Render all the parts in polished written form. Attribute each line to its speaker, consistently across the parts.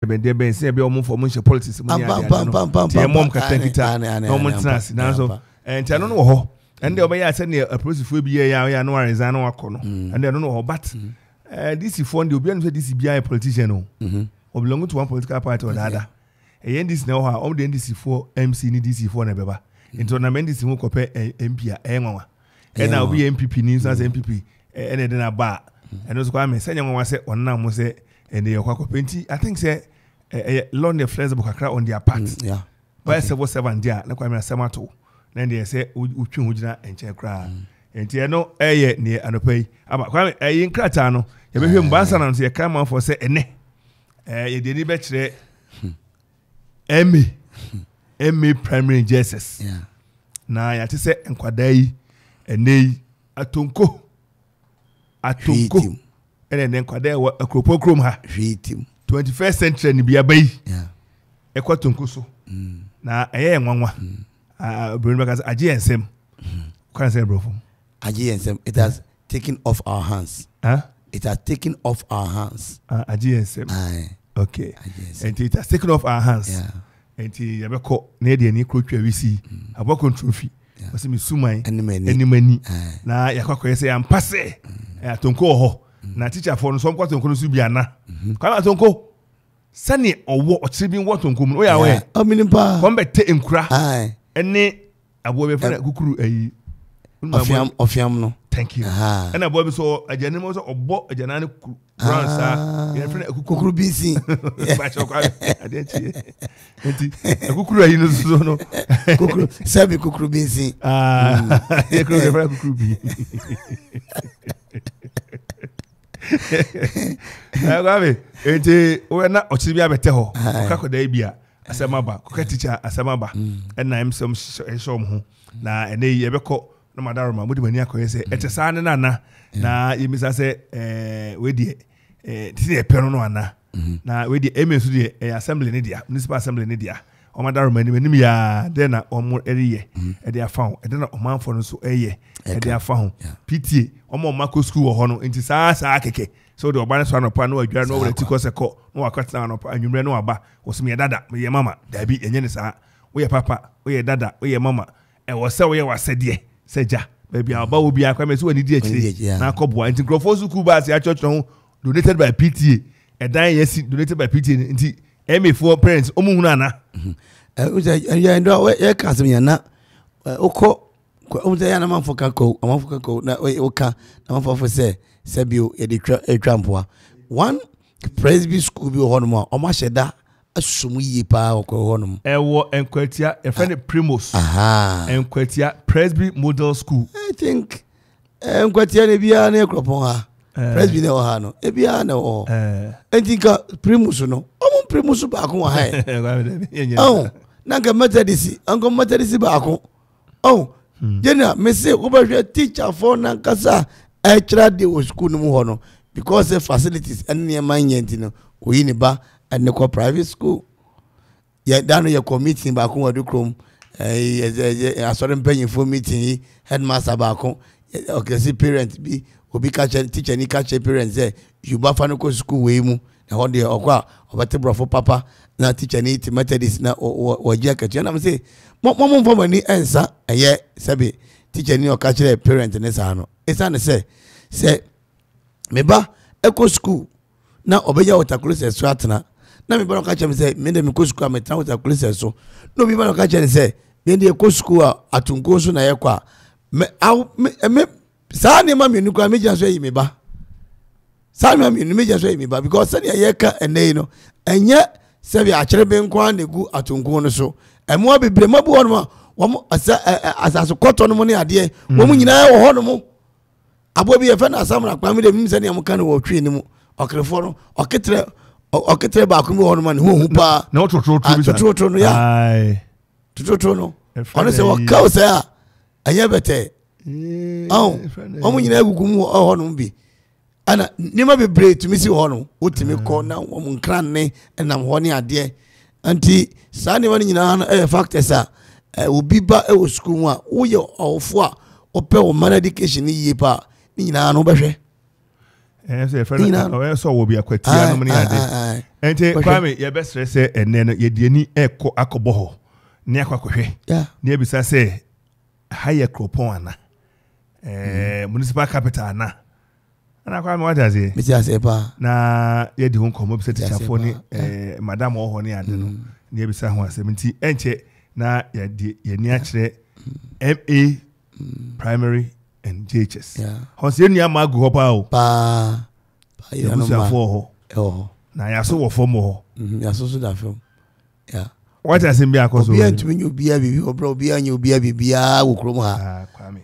Speaker 1: ben there ben say be omo for mo politics mo ya ya mom katakita no mo tenase na so enti ano no ho and dey obey say na prosifo bi ya no resign no akono and dey no ho but this fund dey obi an say this be a politician no belong to one political party or the other e this na ho all the NDC for MC ni DC for na beba enti na NDC ho kope MP a enwa e na obi MPP ni so as MPP e na dey na ba and so kwa me say nwa say onna mo say and they are plenty. I think say long the flexible kakra on their part.
Speaker 2: Yeah.
Speaker 1: But 7 there, na kwa me samato. Then they say utwu hujina enche kra. Enti no near anopai. Aba kwa me nkrata no. Ye be hwe mbansa na so come for say ene. Ye de ni be kire MA primary Jesus.
Speaker 2: Yeah.
Speaker 1: Na ya te say enkwada yi ene atonko. And then kwade wa Akropong-Akuapem ha 21st century ni bia bai ekwatonko so na eye nwanwa Barima Kasa aje ensem kan say bro
Speaker 2: aje ensem it has taken off our hands it has taken off our hands
Speaker 1: aje ensem okay and it has taken off our hands and you be ko na de ni krotwa wisi aboko trophy wasi mi suman enimani na yakwakoye say ampase atonko ho na teacher for no so kwato nko no su bia na kana tonko sani owo ochiri bi wotonko mu oya we
Speaker 2: aminimpa
Speaker 1: ko mbete enkura ene abo be fa kukuru ayi
Speaker 2: ofiam no
Speaker 1: thank you ena abo be so ajane mo so obo ajana ne bransa ye fa
Speaker 2: kukuru bisi
Speaker 1: ba chokwa ade chi enti kukuru ayi no so no
Speaker 2: kukuru sabi kukuru bisi
Speaker 1: ye kukuru fa kukuru bi Agabe enti we na ochiri bia bete ho okakoda bia asemaba koka teacher asemaba na emsem ehom ho na ene ye beko na madaroma mudi mani akoye se etesa ne na yemisa se we die tisi e peno no ana na we die emesu die assembly ne dia municipal assembly ne dia o madaroma ni manim ya de na omo eriye e de afa ho e de na Amanfo no so eye e de afa ho PTA omo mako school ho no enti saa keke so de obane so anopa no adwara no wure tiko seko no wakata anopa anwumre no aba wosum ye dada ye mama dabi enye ne saa wo ye papa wo ye dada wo ye mama e wo se wo ye wasede seja baby aba wo bia kwa me so wani di akire na akoboa enti grofo school bus ya church no donated by PTA e dan yes donated by PTA enti MA4 parents omuhunu ana
Speaker 2: ya ndo ye kasem ya na okọ omuze ya na Amanfo kako na oka na Amanfo se sebio ye de trampoa one presby school bi ho no ma o ma hyeda asumu yi pa okọ ho no
Speaker 1: ewo enkwatia e friend Primus enkwatia presby model school
Speaker 2: I think enkwatia ne bia na Akropong ha presby ne o ha no e bia na o entinka Primus no omo Primus ba ko ha oh nanga Methodist ango Methodist ba ko oh jena me say go ba teacher for nan kasa extra day o school no ho no because the facilities and near my yenti no we ni ba and the private school ya dano ya committee ba ko wadu krom asore mpanyin for meeting headmaster ba ko okay see parents bi obi ka teacher ni ka parents say you ba fa no ko school we mu na ho de okwa obate brofo papa na teacher ni ti Methodist na waje akatua na me say mo mfo ni ensa eye sabe teacher ni o ka kire parent ne sa no esa ne say me ba eco school na obeya water so atena na me ba no ka kire me say me de me ko school me tra water so no me ba no ka kire say me de eco school atunko so na ye kwa me sa ne ma me nu kwa me ja so yi me ba sa me nu me ja so yi me ba because say ye ka ene no enye sabi akire be nkwa na gu atunko no so emo bebre mabu ho no wo asaso koto no mo ne ade wo mu nyina wo ho no mo abo bi ye fa na asamra kwa me de nim se ne am kan wo twi ni mu okrefo no oketre ba ko mu ho no man hu pa
Speaker 1: na
Speaker 2: ototro no ya ai tutotro no ono se wo ka o se a anya bete o mu nyina gugu mu ho no bi ana nima bebre tumi si ho no wotimi ko na wo mu nkran ne enam ho ne ade anti sa ne wani nyina na factors a obi ba e school mu a wo ye ofo a ope wo man education ni ye pa ni nyina no behwe
Speaker 1: say friend so will be a kwatia no mani ade ente kwame ye best say enne no ye de ni eko akobo ho ne akwakohwe ne ebisa say higher Akropong ana municipal capital ana kwame what does he me say pa na ye di ho komo bisa teacher fo ni madam o ho ne ade no ne ebisa ho asem nti enche na ye ni a kire MA primary and JHS. Hon se nua magu ho pa o. Pa ya no ma. Oh. Na ya so wo fom ho.
Speaker 2: Ya so da fom. Yeah.
Speaker 1: What has him be akoso?
Speaker 2: Obi antumi nyu bia bibi obra obi anyu bia bibia wo krom ha.
Speaker 1: Ah, kwame.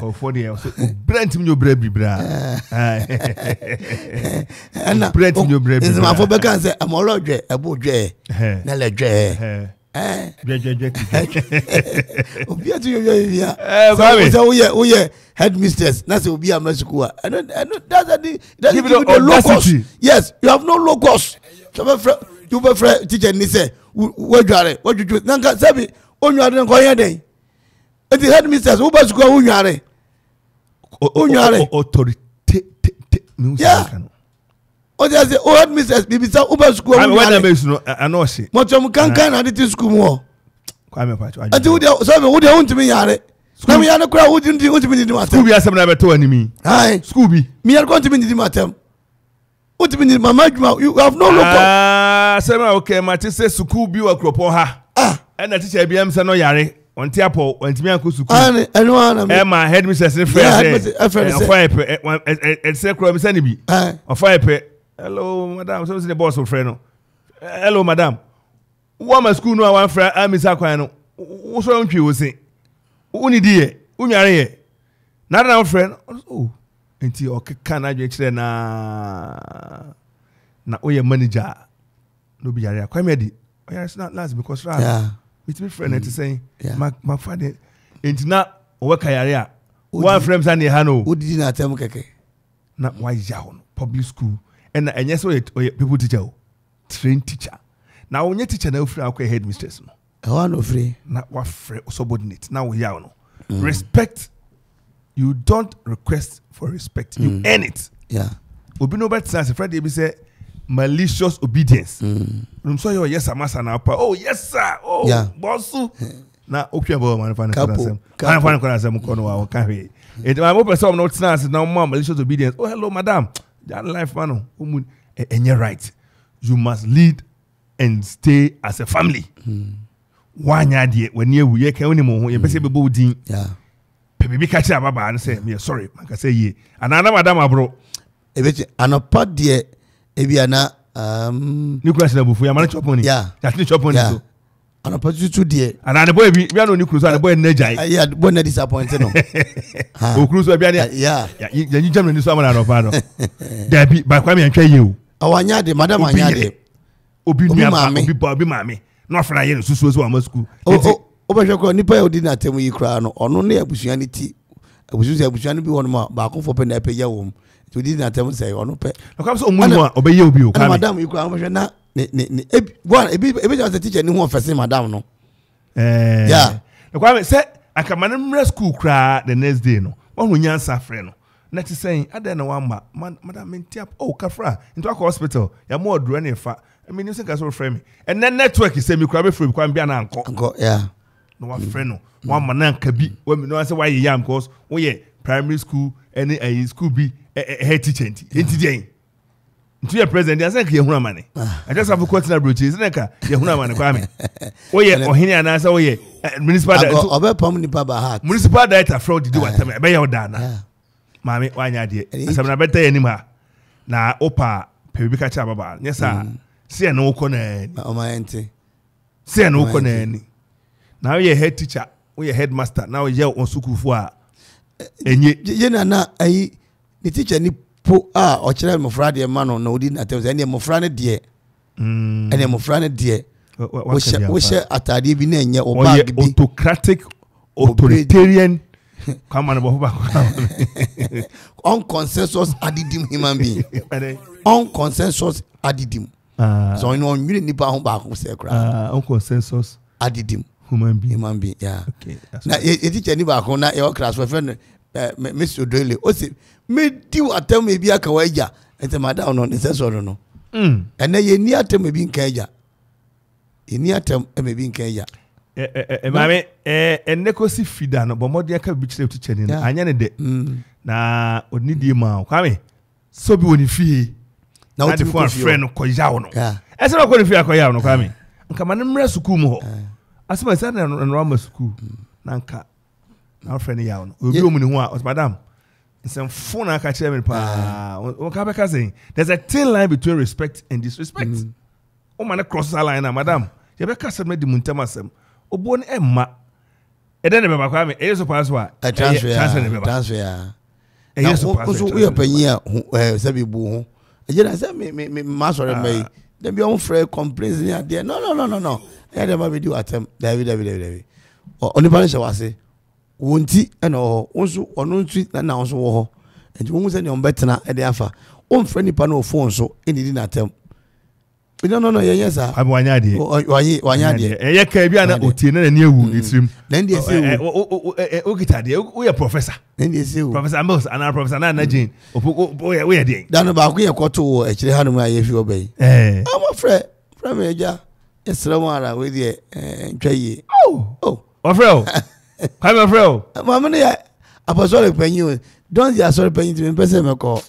Speaker 1: Ko for the so brantimi nyu bra bibra.
Speaker 2: Ana brantimi nyu bra bibra. Nzima fo be kan se amoro dwe ebo dwe. Na le dwe. Obi atu yo bia. So we headmistress na say obi amasuku a. I know that's give the locus. Yes, you have no locus. So you be friend teacher ni say what you nanka sabi onware nko yen den. The headmistress who ba school onware. Onware
Speaker 1: authority music.
Speaker 2: O dey say o headmistress bibisa uba school onware.
Speaker 1: When am no anoshi.
Speaker 2: Mo chom kankan na dey school mo.
Speaker 1: Kwame pacho.
Speaker 2: Ati wo dey so me wo dey untimi yare. Na me yana kura wo dey untimi ndi matem.
Speaker 1: School bi asem na beto animi.
Speaker 2: Hi.
Speaker 1: School bi.
Speaker 2: Me yana untimi ndi matem. Untimi ndi mama adwuma you have no local.
Speaker 1: Ah, say okay, ma ti say school bi wa Akropong ha. Na teacher bi am say no yare. Onti apo ontimi anko school.
Speaker 2: Eno ana me.
Speaker 1: Ma headmistress ni friend say. Ofai say kro mi say ni bi. Ofai hello madam, so the boss of friend no. Hello madam. One school no one friend amisa kwan no. Wo so ntwe wo se. Uni die, unware ye. Na friend. Oh, enti okeka na adwe kire na oye manager. No be yare. Kwame di. Oya is not last because with me friend it saying my father enti na work yare a. One friend say ha no.
Speaker 2: Udidi na atem keke.
Speaker 1: Na why yawo public school. And yes, people teacher, trained teacher. Now when you teacher now free our headmistress no.
Speaker 2: No free.
Speaker 1: Not what free subordinate. Now we are no. Respect. You don't request for respect. You earn it.
Speaker 2: Yeah.
Speaker 1: Obi no better as a Friday be say malicious obedience. So you yes sir master now. Oh yes sir. Oh yeah. Bossu. Na okwa bo man fan konasem. Fan konasem kono wa kan hwe. It my mo person no tnas now malicious obedience. Oh hello madam. That life man and you're right. You must lead and stay as a family. One idea when you can only more you be din.
Speaker 2: Yeah.
Speaker 1: Baby catch up baba and say me sorry man can say ye. And another madam bro.
Speaker 2: Anapa de ebiana
Speaker 1: new question abufu ya man chop money.
Speaker 2: Yeah.
Speaker 1: That ni chop money so.
Speaker 2: Anapa tutu de.
Speaker 1: And the boy we no new cruise and the boy nejai.
Speaker 2: Yeah, boy na disappointed no.
Speaker 1: O cruise we bia
Speaker 2: yeah.
Speaker 1: You jam ni so man na no. There be by Kwame antwa ye.
Speaker 2: Awanya de madam anya de.
Speaker 1: Obi mame. No fra ye susu so am school.
Speaker 2: Obehwe ko nipa ya odi na temu yi kra no ono na abusua ni ti. Abusua ni bi wono ma ba Akuffo pe na peya wo mu. Ti odi na temu say ono pe.
Speaker 1: No kam so omunmu a obeye obi o Kwame.
Speaker 2: Madam yi kra obehwe na ebi just teacher ni ho ofese madam no. Yeah.
Speaker 1: No Kwame say akamane mre school kra the next day no. Won nyansa frɛ no. Net is saying, I don't know one madam mentiap. Oh, Kafra into a hospital. You're more draining fa. I mean, you think I saw frame. And then network is semi crabby free. Can be an uncle. Yeah. No one friend. No one man can be. When no answer why you yam cause. Oh yeah, primary school and a school be a head teacher. Into Jane. To your president, I think you're money. I just have a question about you. Isn't it? You're money. Kwame. Oh yeah, or here and answer. Oh yeah, municipal. Municipal director fraud. Did do what? By your dana. Mami wanya die asem na beta yanim ha na opa pebi ka cha baba yes sir se na uko na ani
Speaker 2: o ma ente
Speaker 1: se na uko na ani na we head teacher we headmaster na we on sukufu a enye
Speaker 2: ye na ayi ni teacher ni po a o kire mo fra de ma no na odi na tem ene mo fra ne de ene mo fra ne de wo she atade bi na enye o bag bi
Speaker 1: autocratic authoritarian come on
Speaker 2: on consensus adidim human being on consensus adidim so you really nipa ho ba ko se kra
Speaker 1: on consensus
Speaker 2: adidim
Speaker 1: human being
Speaker 2: yeah okay na e teacher ni ba ko na e class for friend Mr. Doyle o se me di atem e bi aka wa eja ente madam no ne se so no ene ye ni atem e bi nka eja ni atem e me bi nka eja
Speaker 1: mame ene ko si fida no bomode aka bi kire teacher ni anya ne de na onidi ma kwame so bi woni fie na o ti fo friend ko yawo no ese no ko ni fie akoyawo no kwame nka ma ne mra school mu ho asema sa na no ma school na nka na friend yawo no obi omu ni ho a madam nsem phone aka kire me pa o ka be ka say there's a thin line between respect and disrespect o ma na cross that line na madam ye be ka say me di muntama asem obo ne emma ede ne be ba kwa me e so pass wa transfer ne be ba
Speaker 2: transfer e so pass so we panyi a sabi bu ho e na say me ma sore mai dem be on free complaints ni ade no e dem ba be do atem David oni pa se wa se wonti e no wonso ono ntu na wonso wo ho enti won se ne on betena e de afa on free nipa na o phone so e ni na atem no yes sir
Speaker 1: abi wanya de
Speaker 2: wanya de
Speaker 1: ye ka bia na otie na ni ewu nitrim
Speaker 2: na ndi ese
Speaker 1: o kita de o ye professor
Speaker 2: na ndi ese
Speaker 1: professor Amos ana professor na Jane o ye de
Speaker 2: dan ba ko ye kwoto e kire hanu aye fi obey am afre me eja esramu ara we de ntwaye
Speaker 1: ofre Come on, bro.
Speaker 2: Mama, ne apostolic penny. Don't you sorry penny to person me call.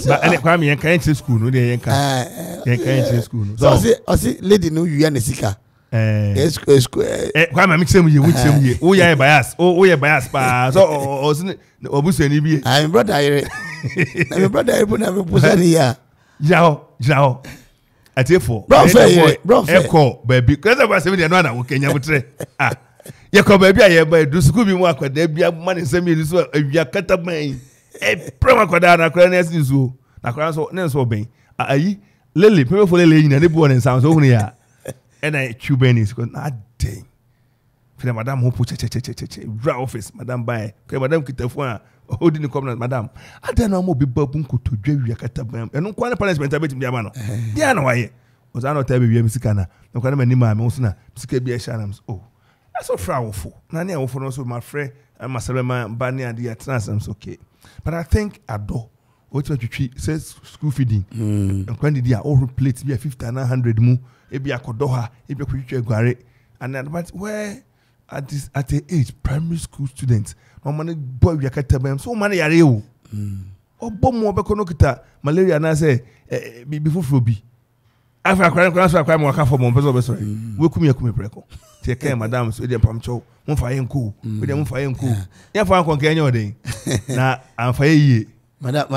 Speaker 1: But any kwame yen kan to school no dey yen kan to school no.
Speaker 2: So see lady no you na sika.
Speaker 1: Kwame me sem ye wuchem ye. Wo ya bias. Wo ye bias pa. So obusu ani bi.
Speaker 2: My brother here. My brother here na me pusa ni ya.
Speaker 1: Jao. Atefo.
Speaker 2: Bro.
Speaker 1: Eko baby. Kaza ba sem dey no na wo Kenya butre. Ye ko baby aye ba do school bi mu akwada bia man sem ye so awia kataban. Prema kwada na kwada na esizu na kwada so ne so ben ayi lele pepe fo lele nyina ne bu on nsan so hunu ya e na Cubanis ko na den fina madam ho pu che ra office madam buy ko madam kitafu a odi ni covenant madam adan na mo bi babu nkoto dwa kata ban eno kwa na punishment abeti bia ma no dia na waye o za na tabe bia misika na kwa na mani ma me so na misika bia sha na so so fra wofo na ne wofo no so my friend masalema bani adi atnasam so okay. But I think Ado, what you says school feeding. And when did you all plates be a 50 and 100 mu, it be a Kodoha, it be a Kuchu Guare, and then but where at the age primary school students, no money boy we are so many are you. Oh, bomb more Beconokita, malaria, and I say before Fruby. After a crime or for Montpellier, sorry, we come here, come preco. Take care, madam, so they pump chow, one fire and cool, with them fire and cool. Yeah, for Uncle Kenny or day. Now, I'm fire ye. Madam,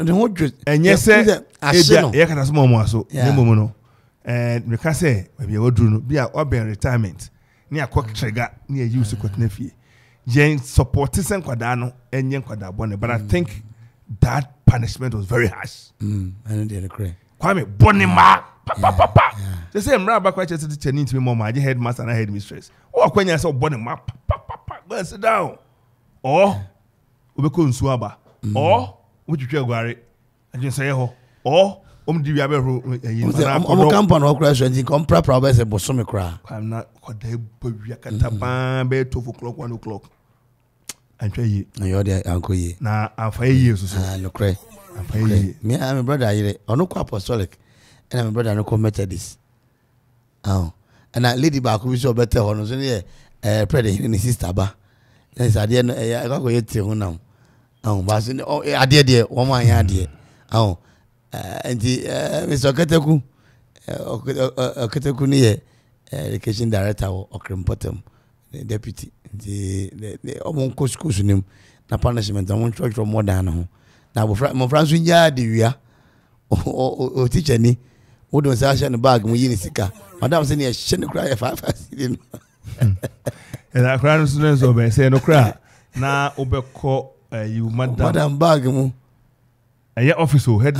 Speaker 1: the whole truth. And yes, sir, I said, I can small more so, no. And because say, maybe you would be a urban retirement near Cock Trigger, near use of nephew. Jane supported San Quadano and Yan Quadabone, but I think that punishment was very harsh.
Speaker 2: I don't dare cry.
Speaker 1: Kwame, Bonima. Papa. The same rabbi quite just to me, Mama, I headmaster and I headmistress. Or when I saw Bonima, papa, go sit down. Or Ubekun Swaba. Or would you tell Gary? I just say, or do you ever
Speaker 2: company or crash and compra probably a bosom cry? I'm
Speaker 1: not what they bed 12 o'clock, 1 o'clock. I'm trying you. You're there, Uncle Ye. Now, I'm 5 years or so. Look, cray. Me, I'm a brother, or no apostolic. And my brother no committed this. Oh, and that lady back who saw better on us only pray in his sister ba. Then I didn't I got go yet now. Oh, but I did one my idea. Oh, and the Mr. Keteku near education director or Akropong-Akuapem, the deputy, the almost school name, na punishment. I won't try for more than home. Now, my friends, we are the or teacher ni. Who don't say in the bag when you sika. Madam said, "I shouldn't cry if I didn't." And I cried students over say no cry. Now, Obeko, you madam bag mu. A office who head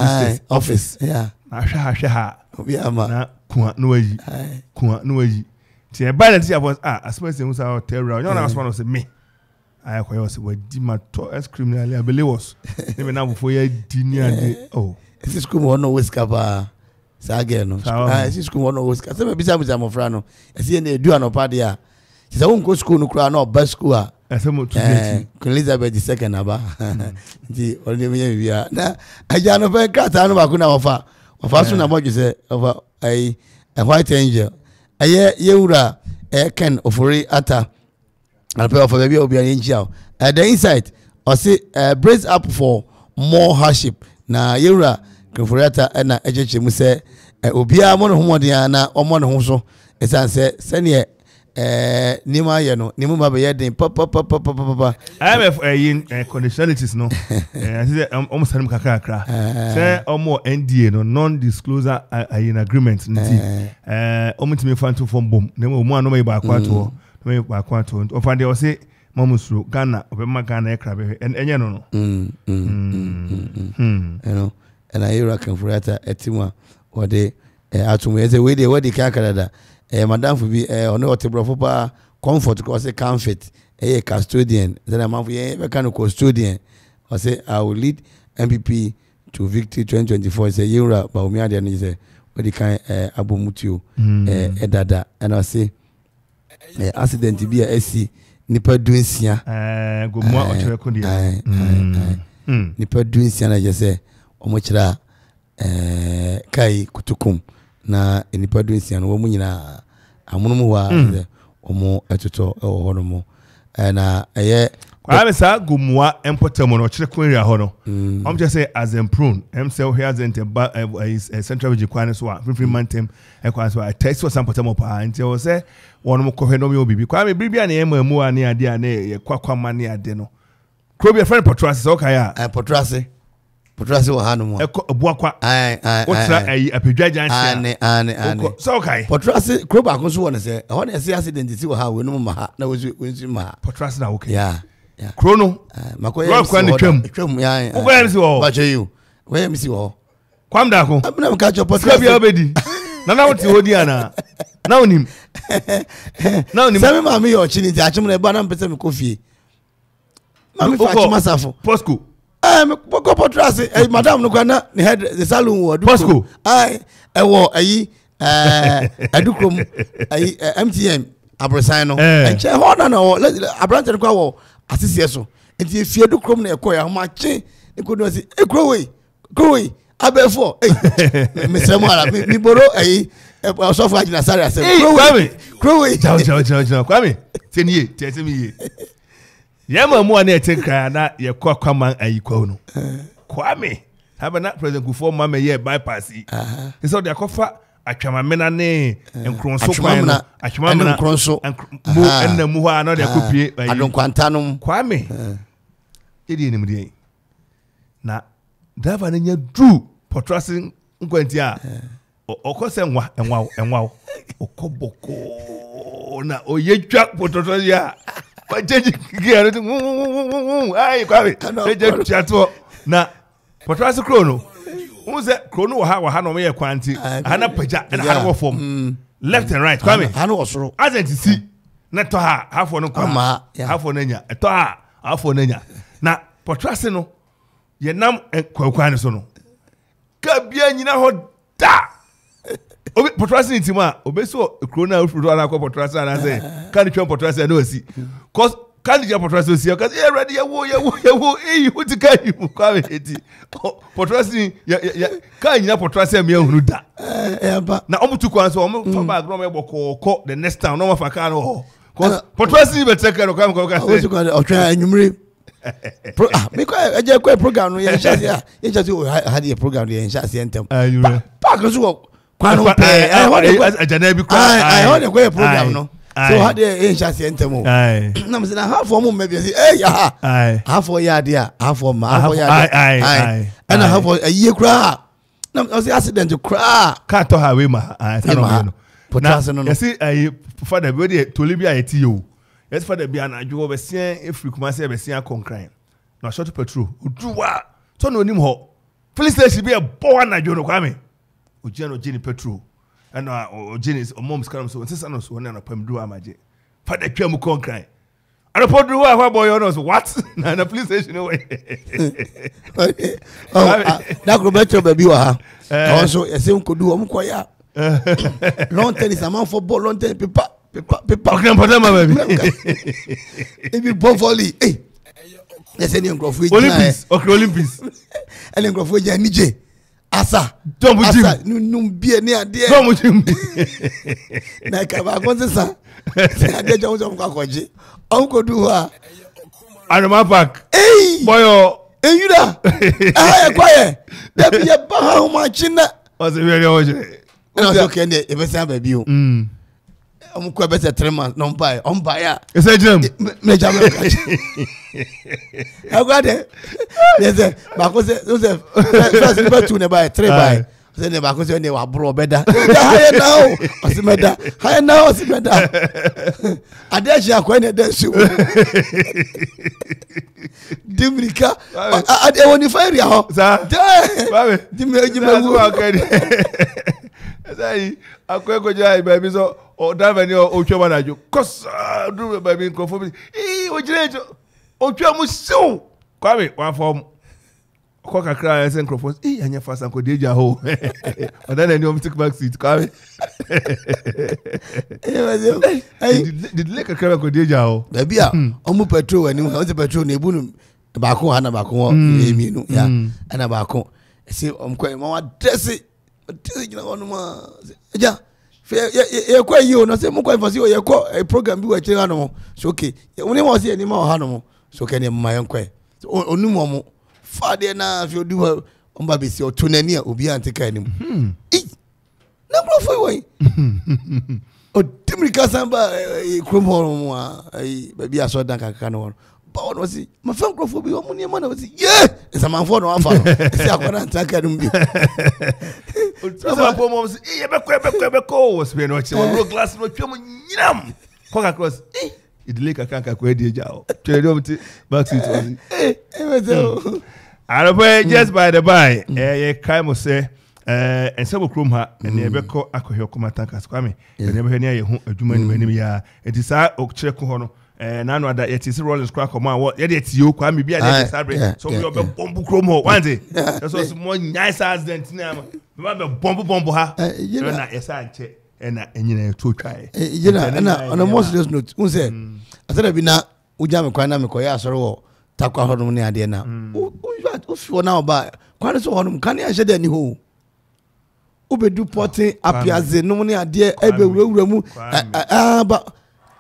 Speaker 1: office. Yeah. Asha. Na kuha nuwaji. Ti e ba na was I suppose you say terror. You know one of say me. I was we di ma to as criminal I believe was. Even now before you di oh. This school no whisker ba. Sage no. Si school one always. Say me bisa mo frano. E see na edu anopa dia. She say won go school no kra na oba school a. Asemo to
Speaker 2: Queen Elizabeth II aba. Nti only me bia. Na aja no pe krata no ba ku na ofa. Ofa so na bodwe se ofa a white angel. Aye yewura Ken Ofori ata. Alpe of baby obi an nchia. The insight or say brace up for more hardship. Na yewura Ken Ofori ata na echeche mu se obia mo no homoden na omo no ho so. Esan se sene nima ye no nimu ba be ye den pop.
Speaker 1: IMF in conditionalities no. I say almost sanim kakra. Say omo NDA no non-disclosure in agreement nti omo timi fan to form bom. Nemo mo no me ba kwato. No me ba kwato. Ofande o say mamusuro Ghana obema Ghana ekra be enye no no.
Speaker 2: You know, and I hear Ken Ofori ata etima or they atumu eze we dey what dey kakada. Madam for be on what brofo comfort because say comfort custodian then I'm for kind of custodian I say I will lead MPP to victory 2024 say yura ba omi ade no say what the kind abomutio edada and I say accident be a SC nipa dunsia
Speaker 1: go mo o chere ko dia
Speaker 2: nipa dunsia na je say omo kira kai kutukum na nipa dunsia no wo nyina amunum wa omo etoto ewo ho no mo na eye
Speaker 1: kwa sa gumwa empotemo no kire kun ria ho no just say as prone himself here as central region kwan so a free mantem e kwan so a text for sampotemo pa nti o say won mo kohwe no me obibi kwa me bibia na emamu ani ade a na ye kwakwa ne ade no krobia friend Potrase so kai a Potrase wo hanu mo buakwa otra apedwa jansia
Speaker 2: ane
Speaker 1: so kai
Speaker 2: Potrase kroba ko so wona se ho na se accident si wo ha we no ma ha na we ma
Speaker 1: Potrase na okay
Speaker 2: yeah
Speaker 1: krono
Speaker 2: makoye twam ya
Speaker 1: wo si wo
Speaker 2: ba che you we mi si wo
Speaker 1: kwam da ko
Speaker 2: na ka cho Potrase
Speaker 1: bia obedi na woti hodi ana na onim
Speaker 2: sami ma mi yo chini ti achim na ba na mpese mi kofie ma mi fa chima safo
Speaker 1: Posco
Speaker 2: go Potrase madam no kwana ni head the salon wo
Speaker 1: Posco
Speaker 2: ewo ayi adukrom ayi MTN abrosan no enche ho na no abrante no kwa wo asisi so enti fie adukrom na ekoya ho ma che ekodo si ekrowe abefo mesemo ala mi boro ayi so fa jina sare asem krowe
Speaker 1: jaw kwame teniye tetemi yema mu ana etekra na ye kwakwaman ayi kwa no kwame haba na president Akuffo mama ye bypass he so de akofa atwamamena ne nkronso kwan no atwamamena
Speaker 2: nkronso
Speaker 1: mu ennamu ho ana de akopie
Speaker 2: adonkwantanom
Speaker 1: kwame edi enim de na driver na nya du Potrase nkwanti a okose enwa okoboko na oyetwa Potrase ya wajeji giaro tu ai kwame eje chato na Potrase krono unse krono wa ha no me kwanti ana paja na ha wo form left and right kwame
Speaker 2: ha no osoro
Speaker 1: agent si na to ha hafo no kwa hafo no nya to ha hafo no nya na Potrase no ye nam kwakwan so no ka bia nyina ho da obi Potrase ni tima obeso krona ufuru ana kwa Potrase ana say kan twa Potrase na osi cause kan twa Potrase osi cause e ready yawo utika mu kwa eti Potrase ya kan nyina Potrase me ehunu da na omutu kwan so omu for bag no me bokoko the next time no ma fa kan ho cause Potrase be take no kwa say
Speaker 2: otwa anyumre because eje kwa program no ye chasi had a program ye chasi entem pa ko so kwanu pe
Speaker 1: ajana bi kwa
Speaker 2: I heard a program no so had a chasi entem o na me say na half for mo maybe say half for ya dia half for ma half for ya and half for a year cra na say accident cra
Speaker 1: ka to ha we ma no
Speaker 2: Potrase no
Speaker 1: yes father we dey tolibia eti yo yes for the bia na adwo be sien efri kuma se be sien konkran na short petrol oduwa so no nim ho police station be bo na adwo no kwame ogia no gini petrol and ogini mom's come so sister no so na pam do amaje for the twam konkran and for do wa boy no so what na police station way
Speaker 2: that go better baby wa ha also ese nkodu o mkoya long tennis Amanfo ball long tennis paper Paper.
Speaker 1: Okay, baby.
Speaker 2: If you bomb volley, hey. Let's say Olympics.
Speaker 1: Okay, Olympics.
Speaker 2: And then Grofo Nije. Asa.
Speaker 1: Don't put
Speaker 2: Asa. No be near dear.
Speaker 1: Don't put him.
Speaker 2: Like I want to say. I did Jones of Kakoji. Uncle do her.
Speaker 1: Animal Park.
Speaker 2: Hey.
Speaker 1: Boy,
Speaker 2: hey, you da. Ah, quiet. That be a how much in that.
Speaker 1: Was a very old.
Speaker 2: And I was okay. If it's a baby. I'm quite better 3 months. No buy. On buy.
Speaker 1: It's a gym.
Speaker 2: I got it. There's a first number 2 nearby 3 by. Then the back was only a bro better. Higher now. Higher now. I dare you acquainted that you. Dimrika. I want to fire you.
Speaker 1: I go jai baby so or damn your Ochoa you cause do baby conformity. Eh, what you Ochoa so come one form Coca cry and microphones. Eh, and your first uncle Deja ho. And then you take back seat. Come. Did like a crack Deja ho.
Speaker 2: Baby, I'm petrol and you have the petrol nebunum. Tobacco and tobacco, yeah, and tobacco. See, I'm quite more dressy. Yeah, you're quite you, not say more quite for you. You're a program you were animal. So, okay, only was here anymore animal. So, can you my own quay? So, no more. Father, now if you do her on Babis or Twumhene will be anti kind. Number of way. Oh, Timmy Casamba, Crumhole, baby, I saw that can. But was it? My friend Akropong be money man was yeah. It's a Amanfo no afa. Say akwana ntaka dum bi.
Speaker 1: So my mom say, "Eh, be was be no che. One glass no twam nyinam." Coca cross. Eh, it lake akanka kwa die ja. Twere do mti back seat was.
Speaker 2: Eh,
Speaker 1: Arabo just by the by. Eh, kai mo say and some krom ha and e be ko akohwe Okoman Kasa kwame. And e be hwe ne ye hu adwuma ni manim ya. Enti sa okire ko ho no. Nano ada yet is Rollins crack or man what yet you kwame be a celebrate so we be bomb chromo one day that's was more nice as than now remember bomb ha you know na esa nche na enyina to try
Speaker 2: you know na on a most serious note who say I said be na uja me kwan na me koya asoro wo takwa hodum ne ade na o fi na oba kwan so hodum kan ya hye da ni ho obedu pote apiaze no ne ade ebe wurawura mu ba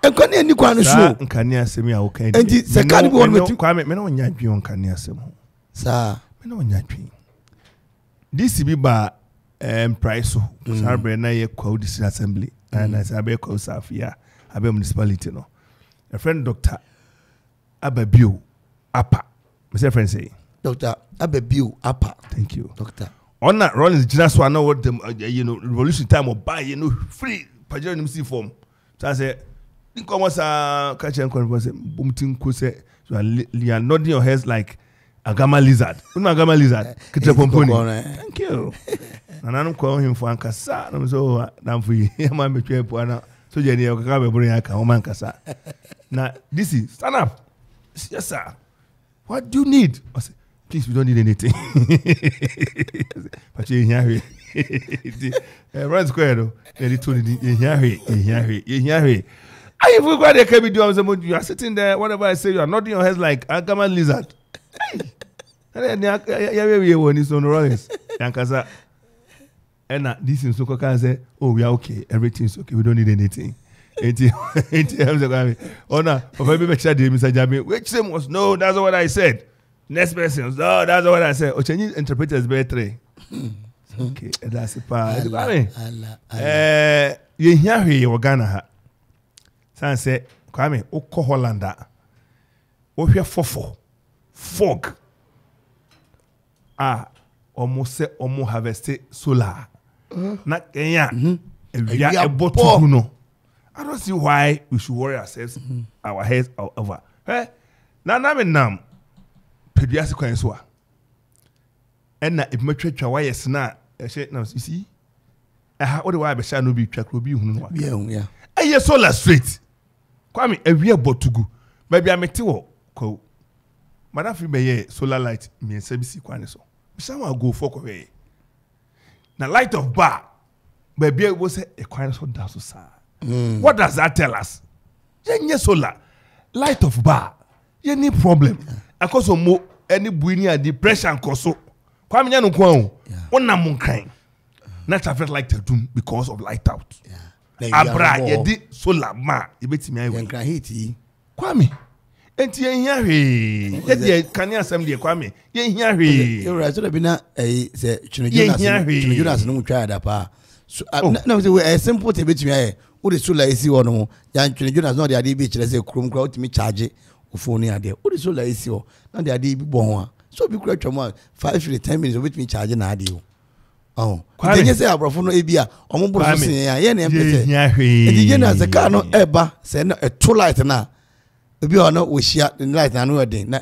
Speaker 2: enkani ani kwanu so
Speaker 1: nkani asemi a wokan
Speaker 2: enti se kan bi won metu
Speaker 1: kwame me na onya dwi nkani asem ho
Speaker 2: sa
Speaker 1: me na onya dwi this bi ba price so sarbe na ye kwa district assembly na sarbe kwa safia abe municipality no a friend doctor Ababio apa me say friend say
Speaker 2: Dr. Ababio apa
Speaker 1: thank you
Speaker 2: doctor
Speaker 1: on that Rollins just one know what them revolution time or buy free pajero nim see form so I say come sa catch and converse boomting kuse you are nodding your heads like a gamma lizard. Una gamma lizard. Thank you. And I'm calling him for Kasa. I'm so damn for you. Man be try puana. So je ni o ka be bring aka Okoman Kasa. Now this is stand up. Yes sir. What do you need? I say, please we don't need anything. But you here. Run square though. They told you here. I if we go there, can be doing you are sitting there, whatever I say, you are nodding your head like a gamma lizard. And then you when it's on the Rollins. Yankasa. And this is so can say, oh, we are okay, everything's okay, we don't need anything. Oh no, maybe Mr. Jami, which same was no, that's not what I said. Next person, no, that's not what I said. Ochenyi interpreters better. Okay, that's a part. You hear here, Ghana. San say, Kwame, Oko Hollanda. Ohwe fog. Almost say almost harvest solar. Na Kenya. We are able to know. I don't see why we should worry ourselves, our heads over. Na nam pediasi kwanswa. And na if me twa why yes na you see. What do I be sha no be twa kro bi hunu no.
Speaker 2: Yeah.
Speaker 1: Aye solar straight. Kwame ewie botugu baby amete wo ko madam fi be ye solar light me nsabisi kwane so bisa go for ko we na light of bar baby we say e kwane so da so sa What does that tell us? Yenye solar, light of bar, any problem. Because mo any buinia depression koso. Kwame nyanu kwa ona munkan. Not traffic like to doom because of light out. Abra yedi solar ma yebetimi ayi.
Speaker 2: Yankra hiti.
Speaker 1: Kwame. Enti yehia hwe. Yedi kan asem de Kwame. Yehia hwe.
Speaker 2: You so be na say Twumhene Jonas no twa da pa. So na say simple te betimi ayi. Wo de solar esi wo no ya Twumhene Jonas no de ade bi kire say krom kra utimi charge phone ni ade. Wo de solar esi wo na de ade bi bo ho a. So be kra twam 5 to 10 minutes with me charge na ade wo. Oh, they say abrafo no ebia ombo so sin ya ye na empete e na ze car no eba say na a two light na ebi o no wo hia the light na no den na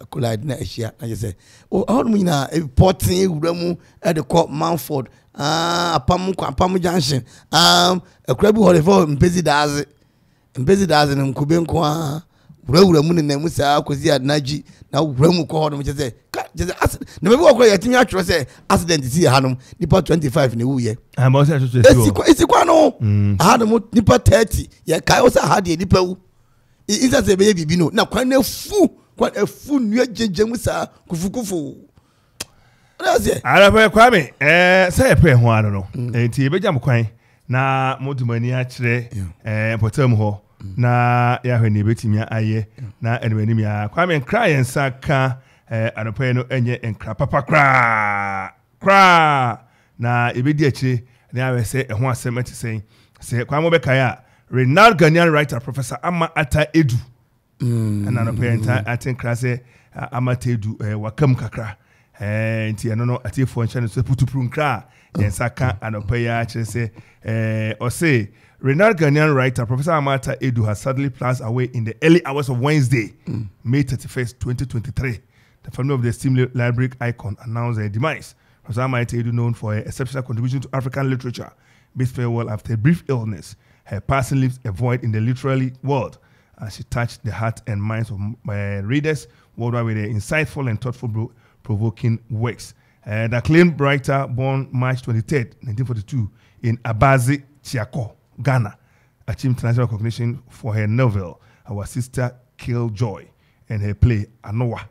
Speaker 2: collide na hia na say oh how no nyina porting ewura mu e de call Manford apam junction akura bi hole for mpezi daze no nkube nko a wura mu ne mu sa akozi adnaji na wura mu ko ho no say na maybe okwa yatimi atwere say accident si hanom nipa 25 na wuye
Speaker 1: mo say
Speaker 2: esi kwa no hanom nipa 30 ye kai o say ha de nipa wu isa say be bibi no na kwa na fu nua jeje mu sa kufukufu na say
Speaker 1: ara kwa me say pe ho ano no enti e beja mkwan na modumani a kire potem ho na ya hwe ne betimi aye na enwani ya kwa me nkra yen saka anope no enye enkra papa kra na ebedi akire na awe se ho asem ati se kwa mo be kaya renowned Ghanaian writer Professor Amata Edu na anope enta atenkra se Amata Edu wakam kakra nti eno no atifo nche no se putupru nkra yensaka anope ya akire se o say renowned Ghanaian writer Professor Amata Edu has sadly passed away in the early hours of Wednesday, May 31st, 2023. The family of the esteemed library icon announced their demise. Professor Amata Edu, known for her exceptional contribution to African literature, bids farewell after a brief illness. Her passing leaves a void in the literary world as she touched the heart and minds of readers worldwide with her insightful and thoughtful, provoking works. The acclaimed writer, born March 23rd, 1942, in Abazi, Chiako, Ghana, achieved international recognition for her novel, Our Sister Killjoy, and her play, Anoa.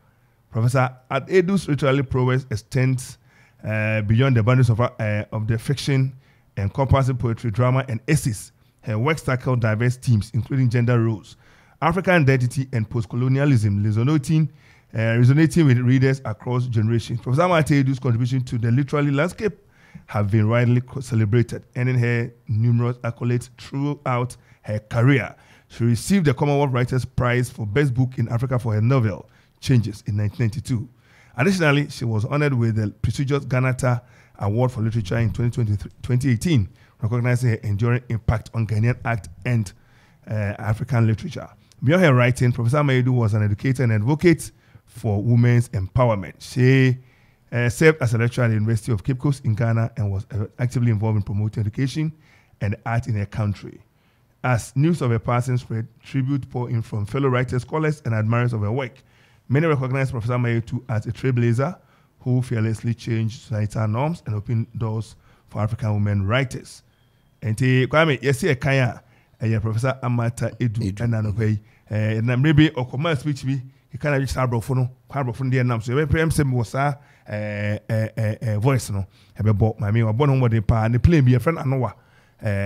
Speaker 1: Professor Edu's literary prowess extends beyond the boundaries of the fiction, encompassing poetry, drama, and essays. Her works tackle diverse themes, including gender roles, African identity, and post-colonialism, resonating with readers across generations. Professor Amata Edu's contribution to the literary landscape have been widely celebrated, earning her numerous accolades throughout her career. She received the Commonwealth Writers' Prize for Best Book in Africa for her novel, Changes, in 1992. Additionally, she was honored with the prestigious Ghanata Award for Literature in 2018, recognizing her enduring impact on Ghanaian art and African literature. Beyond her writing, Professor Amata Edu was an educator and advocate for women's empowerment. She served as a lecturer at the University of Cape Coast in Ghana and was actively involved in promoting education and art in her country. As news of her passing spread, tribute poured in from fellow writers, scholars, and admirers of her work. Many recognize Professor Amata Edu as a trailblazer who fearlessly changed societal norms and opened doors for African women writers. And Kwame, yes, a kaya, Professor Amata Edu, and Anope, and maybe Okoman speech me. He can't reach Arbrofono, Arbrofono, dear Nam. So, every PM was a voice, no. Have a bought my meal, born home the pa, and the plane be a friend, and Noah.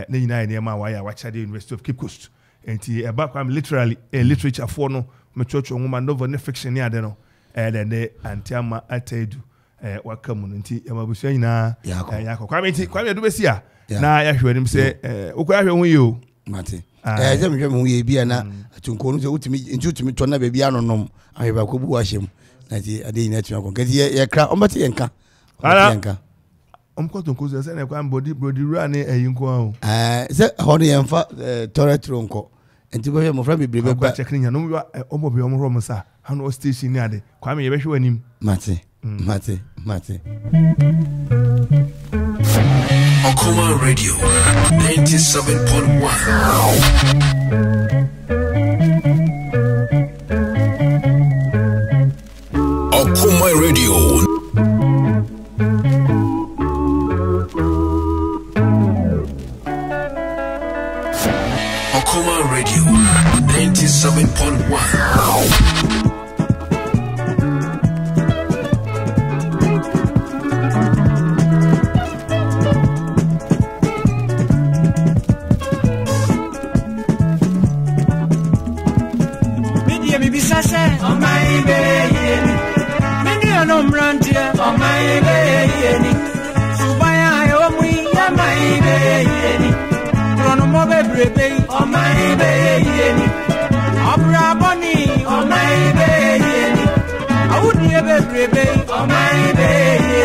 Speaker 1: Nina near my wire, watch at the University of Cape Coast. And about I'm literally a literature for no, my church woman over no fiction near the no, and then they and Tiama Atedu, what come on, and Yamabushina, Yako. Quite do see ya. Now I heard him say, Ukwa, you, Mati. We be na to go to me into me to na baby no I have ko wash him na ti ade na ti ko kati ye kra o mate yenka ko to ko se na kwa body ru ane ayin ko ho se ho no yenfa toretro nko enti bo he mo fra bebre be ba check nya no o mo be o mo ro mo sa ha no station ni ade kwa me ye be hwe anim mate
Speaker 3: Okoman Radio 97.1. Okoman Radio. Okoman Radio 97.1.
Speaker 4: On my baby, many are no branches on my baby. So by I owe me on my baby. Pronomo baby on my baby. Abra Bonnie on my baby. I would never baby on my baby.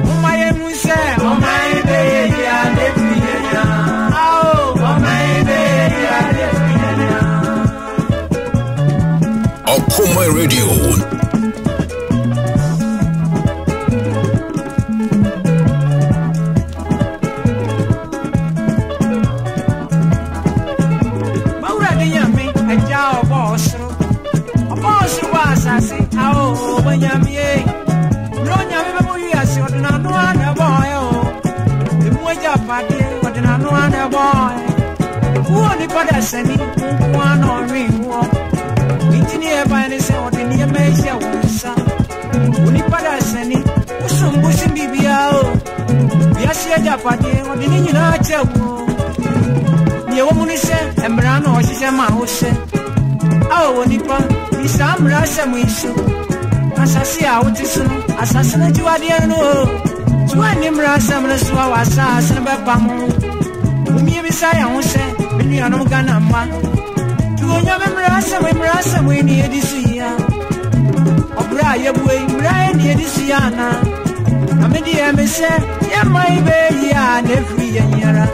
Speaker 4: On my Musa on my baby. I live here. Oh, on my baby. I live here.
Speaker 3: Okoman Radio. Assassin, you are dear no. Twenty Brasam, assassin, Bapamu. Maybe I won't say, Milliano Ganama. To a young Brasam, we near this year. Or Brian, Brian near this year. I mean, the emissary, yeah, my baby, and every year.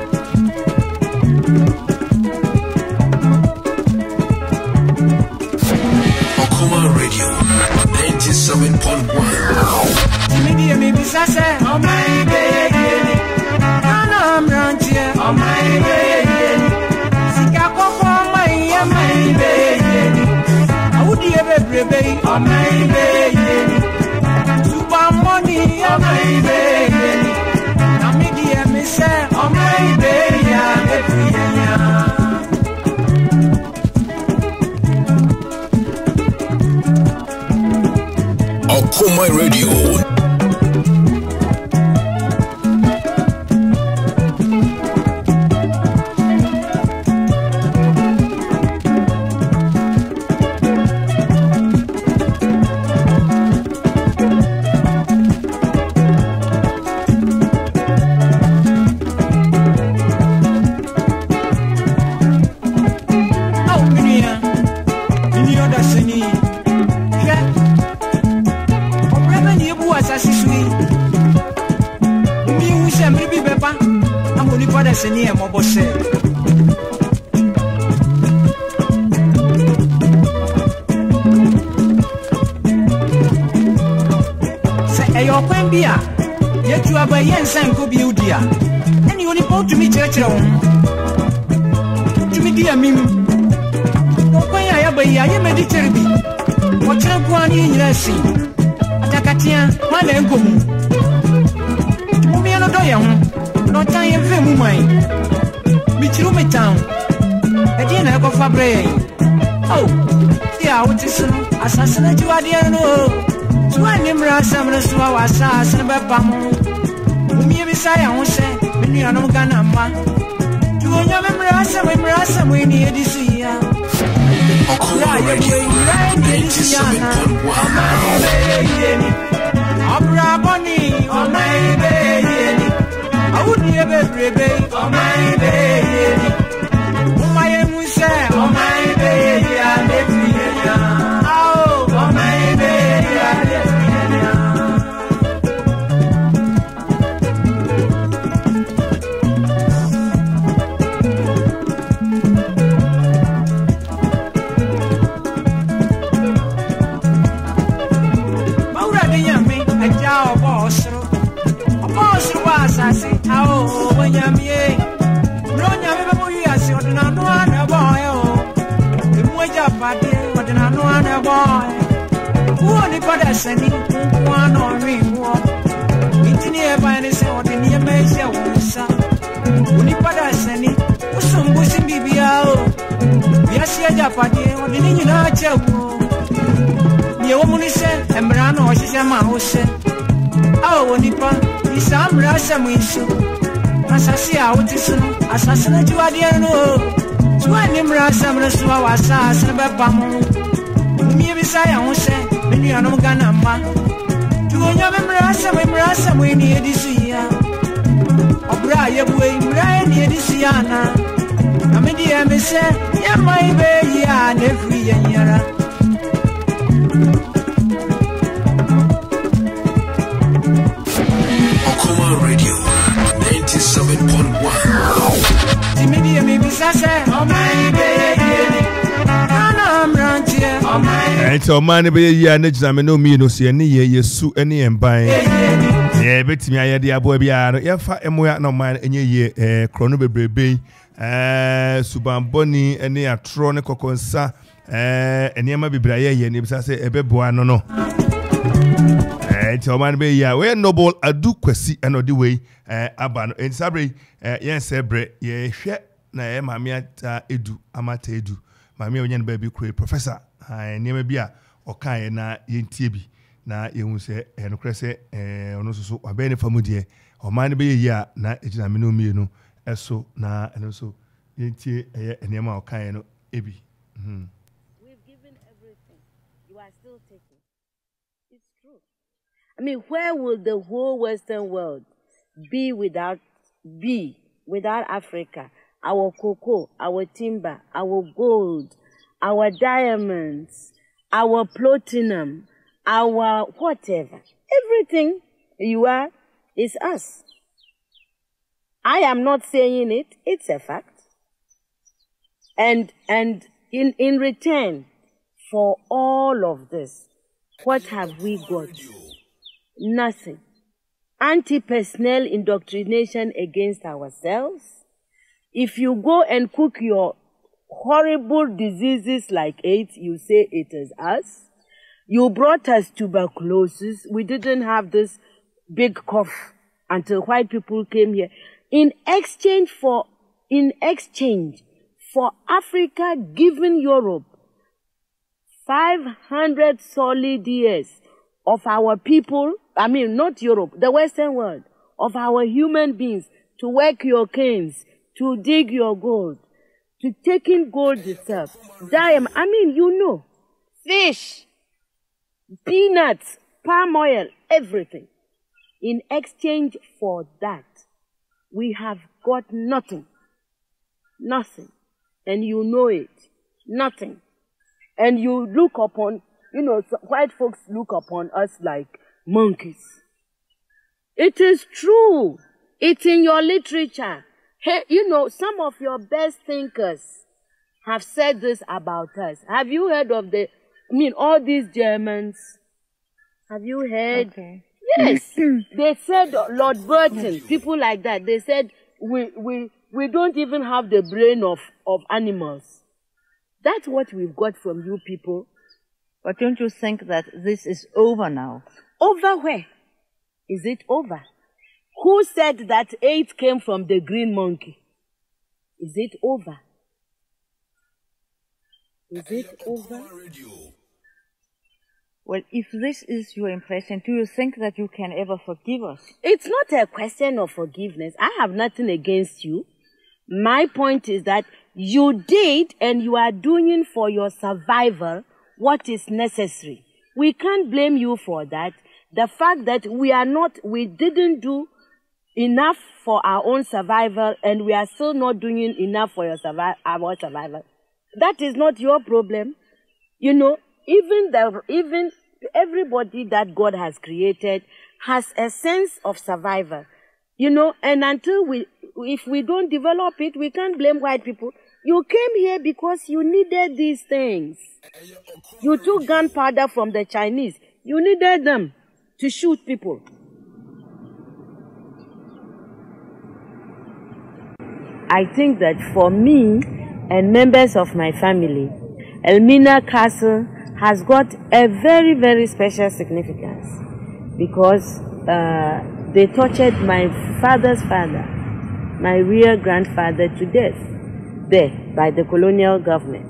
Speaker 3: Okoman Radio 97.1.
Speaker 4: Maybe Sasa, oh my baby, I'm around here, oh my baby, Sikapo for my baby, I would ever baby, oh my baby, super money, oh my baby, I'm media, miss, oh my baby, I'm every year.
Speaker 3: Okoman Radio. Assassin, you are dear no. Twenty Brasam, assassin, Bapamu. Maybe I won't say, Milliano Ganama. To a young Brasam, we near this year. Okoman Radio 97.1.
Speaker 4: Abra Bonnie, oh my baby, I would never baby, oh my baby, oh my Musa, oh my baby, I live here. Oh, my baby, I live one or ring walk. It's near by the sound in the measure. Unipada Sani, some bushing Bibia,
Speaker 3: japade o de ni na chewo ye wo muni se emra no o hye ma ho se awo nipa isamra samu isu asasi a wo tisu asasi na jiwade no Twumhene mra samra so wa asasi na be bam mi bisa ya ho se menu anom gana ma tuonya mra samu ni edisi ya obra ye buwe mra ni edisi ya na amedi ya me se ya mai be ya na free ya nyara
Speaker 5: Okoman Radio 97.1.
Speaker 3: Timidi ya me bisa se o mai be ana mrantie o mai
Speaker 1: Ento man be ya na exam no mi no se ne ye yesu ene emban ye betimi ayede abo bia no ye fa emoya na man enye ye krono bebrebe subamboni ene atro ne kokonsa enema bebraye ye ne bisa se ebeboa no no ento man be ya we noble adu kwasi eno de we aba no ensabre ye sebre ye hwe na ye mamiata edu amata edu mami onye no ba bi kure professor enema bia okaye na yentie bi na yehu se enokre se ono so abene famudie o man be yi a na ejina me no mienu eso na eno so yentie enema okaye no ebi
Speaker 6: We've given everything. You are still taking. It's true. I mean, where will the whole Western world be without Africa? Our cocoa, our timber, our gold, our diamonds, our platinum, our whatever. Everything you are is us. I am not saying it, it's a fact. And in return for all of this, what have we got? Nothing. Anti-personnel indoctrination against ourselves. If you go and cook your horrible diseases like AIDS, you say it is us. You brought us tuberculosis. We didn't have this big cough until white people came here. In exchange for Africa giving Europe 500 solid years of our people, I mean not Europe, the Western world, of our human beings to work your canes, to dig your gold, to taking gold itself. Diamond, I mean, you know, fish, peanuts, palm oil, everything. In exchange for that, we have got nothing. Nothing. And you know it. Nothing. And you look upon, white folks look upon us like monkeys. It is true. It's in your literature. Hey, some of your best thinkers have said this about us. Have you heard of all these Germans? Have you heard? Okay. Yes. They said, Lord Burton, people like that, they said, we don't even have the brain of animals. That's what we've got from you people.
Speaker 7: But don't you think that this is over now?
Speaker 6: Over where? Is it over? Who said that AIDS came from the green monkey? Is it over? Is it over?
Speaker 7: Well, if this is your impression, do you think that you can ever forgive us?
Speaker 6: It's not a question of forgiveness. I have nothing against you. My point is that you did and you are doing for your survival what is necessary. We can't blame you for that. The fact that we didn't do enough for our own survival and we are still not doing enough for our survival. That is not your problem. Even everybody that God has created has a sense of survival. And if we don't develop it, we can't blame white people. You came here because you needed these things. You took gunpowder from the Chinese. You needed them to shoot people. I think that for me and members of my family, Elmina Castle has got a very, very special significance because they tortured my father's father, my real grandfather, to death there by the colonial government.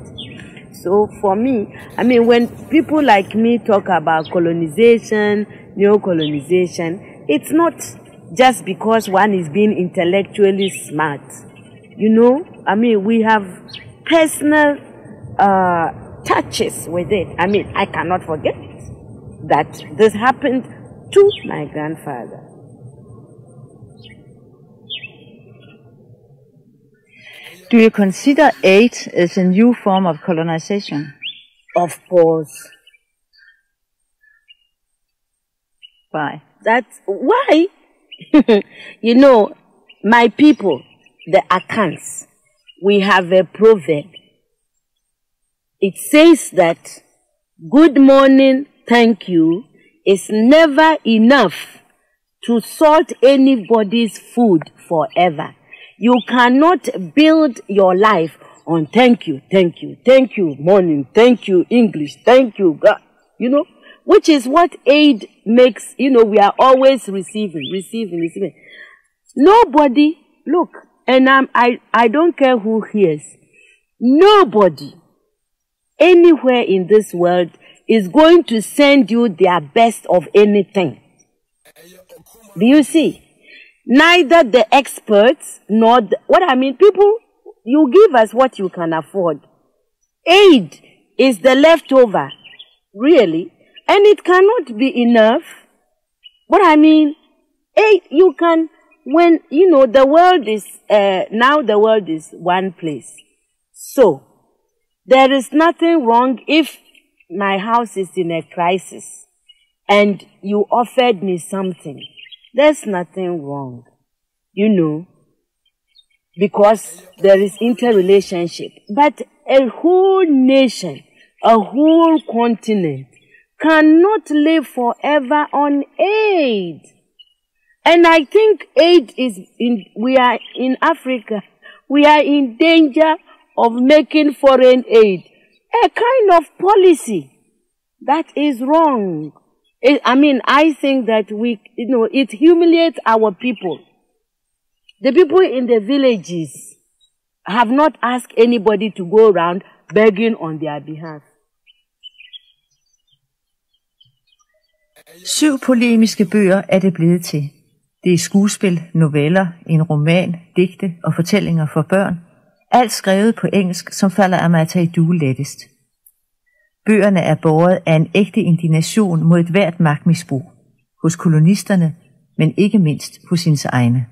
Speaker 6: So for me, I mean, when people like me talk about colonization, neo-colonization, it's not just because one is being intellectually smart. You know, I mean, we have personal touches with it. I mean, I cannot forget that this happened to my grandfather.
Speaker 7: Do you consider aid as a new form of colonization?
Speaker 6: Of course.
Speaker 7: Why?
Speaker 6: That's why. You know, my people, the Akans, we have a proverb. It says that good morning, thank you, is never enough to salt anybody's food forever. You cannot build your life on thank you, morning, thank you, English, thank you, God, you know, which is what aid makes, you know, we are always receiving. Nobody, look, and I don't care who hears, nobody anywhere in this world is going to send you their best of anything. Do you see? Neither the experts nor what I mean, people, you give us what you can afford. Aid is the leftover, really, and it cannot be enough. What I mean, aid, you can, when, you know, the world is, now the world is one place. So, there is nothing wrong if my house is in a crisis and you offered me something. There's nothing wrong, you know, because there is interrelationship. But a whole nation, a whole continent cannot live forever on aid. And I think aid is we are in Africa, we are in danger of making foreign aid a kind of policy that is wrong. I mean, I think that it humiliates our people. The people in the villages have not asked anybody to go around begging on their behalf.
Speaker 7: 7 polemiske bøger er det blevet til. Det er skuespil, noveller, en roman, digte og fortællinger for børn. Alt skrevet på engelsk, som falder Amata i due lettest. Bøgerne er båret af en ægte indignation mod et hvert magtmisbrug. Hos kolonisterne, men ikke mindst hos hendes egne.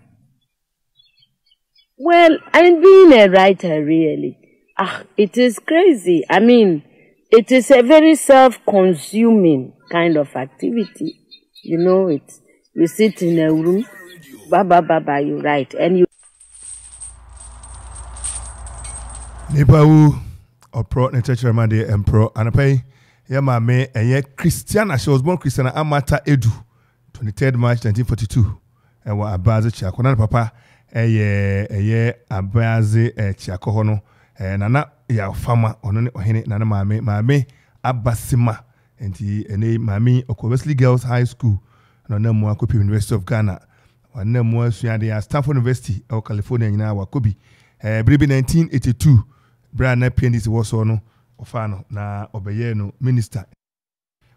Speaker 6: Well, I'm being a writer, really. It is crazy. I mean, it is a very self-consuming kind of activity. You know, you sit in a room, you write, and you...
Speaker 1: Nipawu opro ne church remade empro anapai ya mame eye Christiana. She was born Christiana Amata Edu 23rd March 1942 ewa Abaze Chiako na papa eye Abaze Chiako hono nana ya fama ono ne ohene nana mame Abasima enti ene mami Oko Wesley Girls High School na mu Akopi University of Ghana wana mu asuade ya Stanford University of California nyina wakobi bribi 1982 Brana PNDC was no ofano na obeye no minister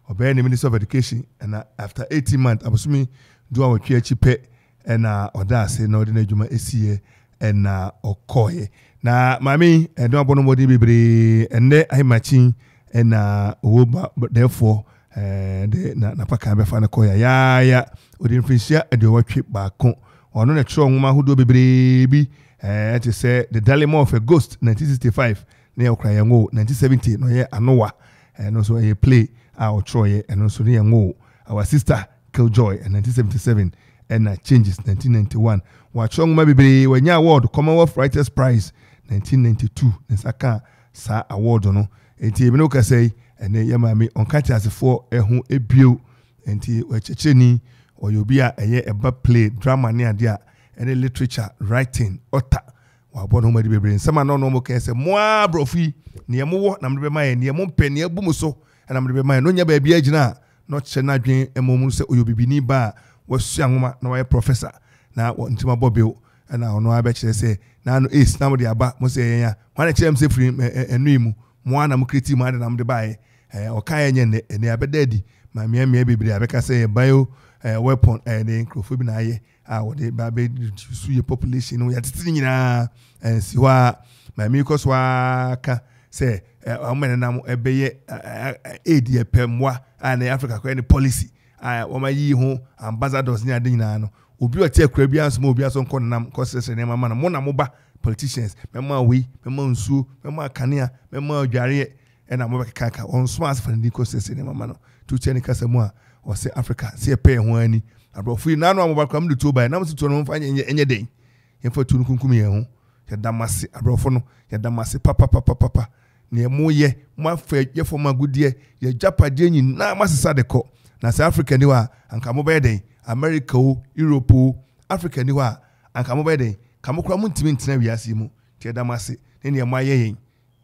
Speaker 1: obeye the Minister of Education, and after 18 months abusumi do our chipe and oda say no de adwuma esie and okoye na mami do abono modi bebre enne ahimachin and oba therefore na paka be fa na koya ya odi mfinsia e de watwe ba ko ono na tro nwoma hodo bebre bi to say the dilemma of a ghost 1965 near Ukraine 1970 no ye anowa and also a play our Troy and also near our sister Killjoy in 1977 and changes 1991 what song maybe when ya award Commonwealth Writers Prize 1992 Nesaka sa award no enti no ka say and ye mami on catch as for ehu ebio enti wechecheni oyobia eye eba play drama near dia any literature writing ota wa bono madi bebre nsama no mo kese moa brofi ne mo na mbe maye ne mo mpe ne abu muso na mbe maye no nya ba bia agina no che na dwen emom se oyobibini ba wasu anwoma na wa professor na ntima bobel na ono aba kire se na no ace na mo de aba mo se ya wana kire mse free enu imu moana mu kreti ma na mde bae okan enye ne abedadi ma mia bibiri abeka say bio weapon ne Nkrofo bi na aye wo de ba be su ye population no ya titi nyina si wa ma mi ko so aka say amene nam ebeye aid ye pemwa na Africa ko any policy wo ma yi ho ambassadors ni ade nyina no obi o tie kura bi anso ma obi aso nko nam ko sese ne mama na mo na mo ba politicians mema we mema nsu mema kanea mema odware na mo be kaka on smart for the ecosystem ne mama no to cheni kasa mu a o se Africa se pay ho ani abrofu na no amobakwa m de to by na mo to no mfa enye den yemfa tu nkunkum ye ho ya damase abrofu no ya damase papa ne mo ye mo afa ye fo magudie ya japade nyi na masesa de ko na South Africa ni wa anka mo be den America o Europe o Africa ni wa anka mo be den kamokura mu ntimi ntena wiase mu tie damase ne ma ye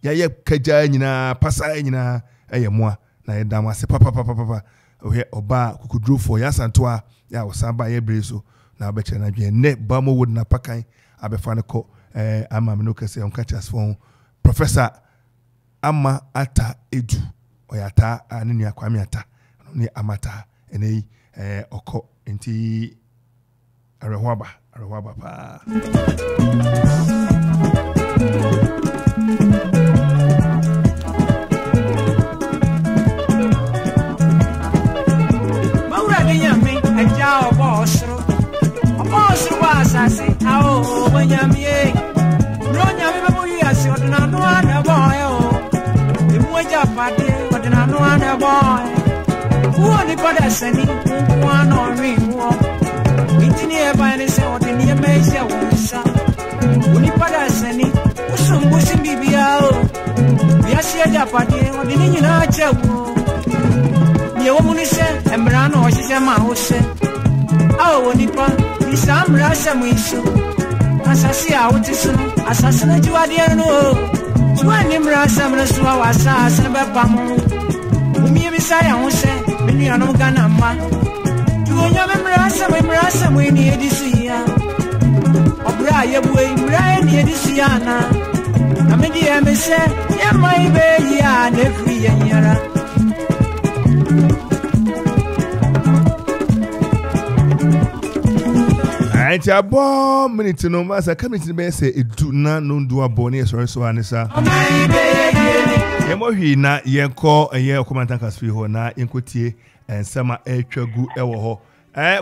Speaker 1: ya kaja nyina pasa nyina moa na ye damase papa ohe oba kukudro for ya santoa ya osamba ye breso na abeche na dwe ne ba mo wood na pakan abefa ne ko ama me no kase on catchers for Professor Ama Ata Edu oyata ne nua Kwame Ata ne amata ene oko enti arehwaba pa
Speaker 3: Maura dinyame aja obosro wasase ao banyame nyame bebuyi ase odina no ana boyo emuja pade odina no ana boyo woni pada sani kwa no riwo intini eba ni se odini meja wonsa woni pada sani usumbusi bibia o biasi aja pade odini nyina achewo ye wo muni se emra no ohye ma ho se awo nipa isamra samuiso asasi a wotiso asasi na jiwade no tuani mra samra so awasa be pam umi bisa ya ho se menu anom gana ma tuonya mra samu ni edisia obra ye buei mra ni edisia na me die me se ya mai be ya na free ya nyara
Speaker 1: Auntie abo minute no masa community be say edu na no ndu abo ne so anisa yemo hwi na yenko ye Okoman Kasa ho na yenkotie ensema etwagu ewo ho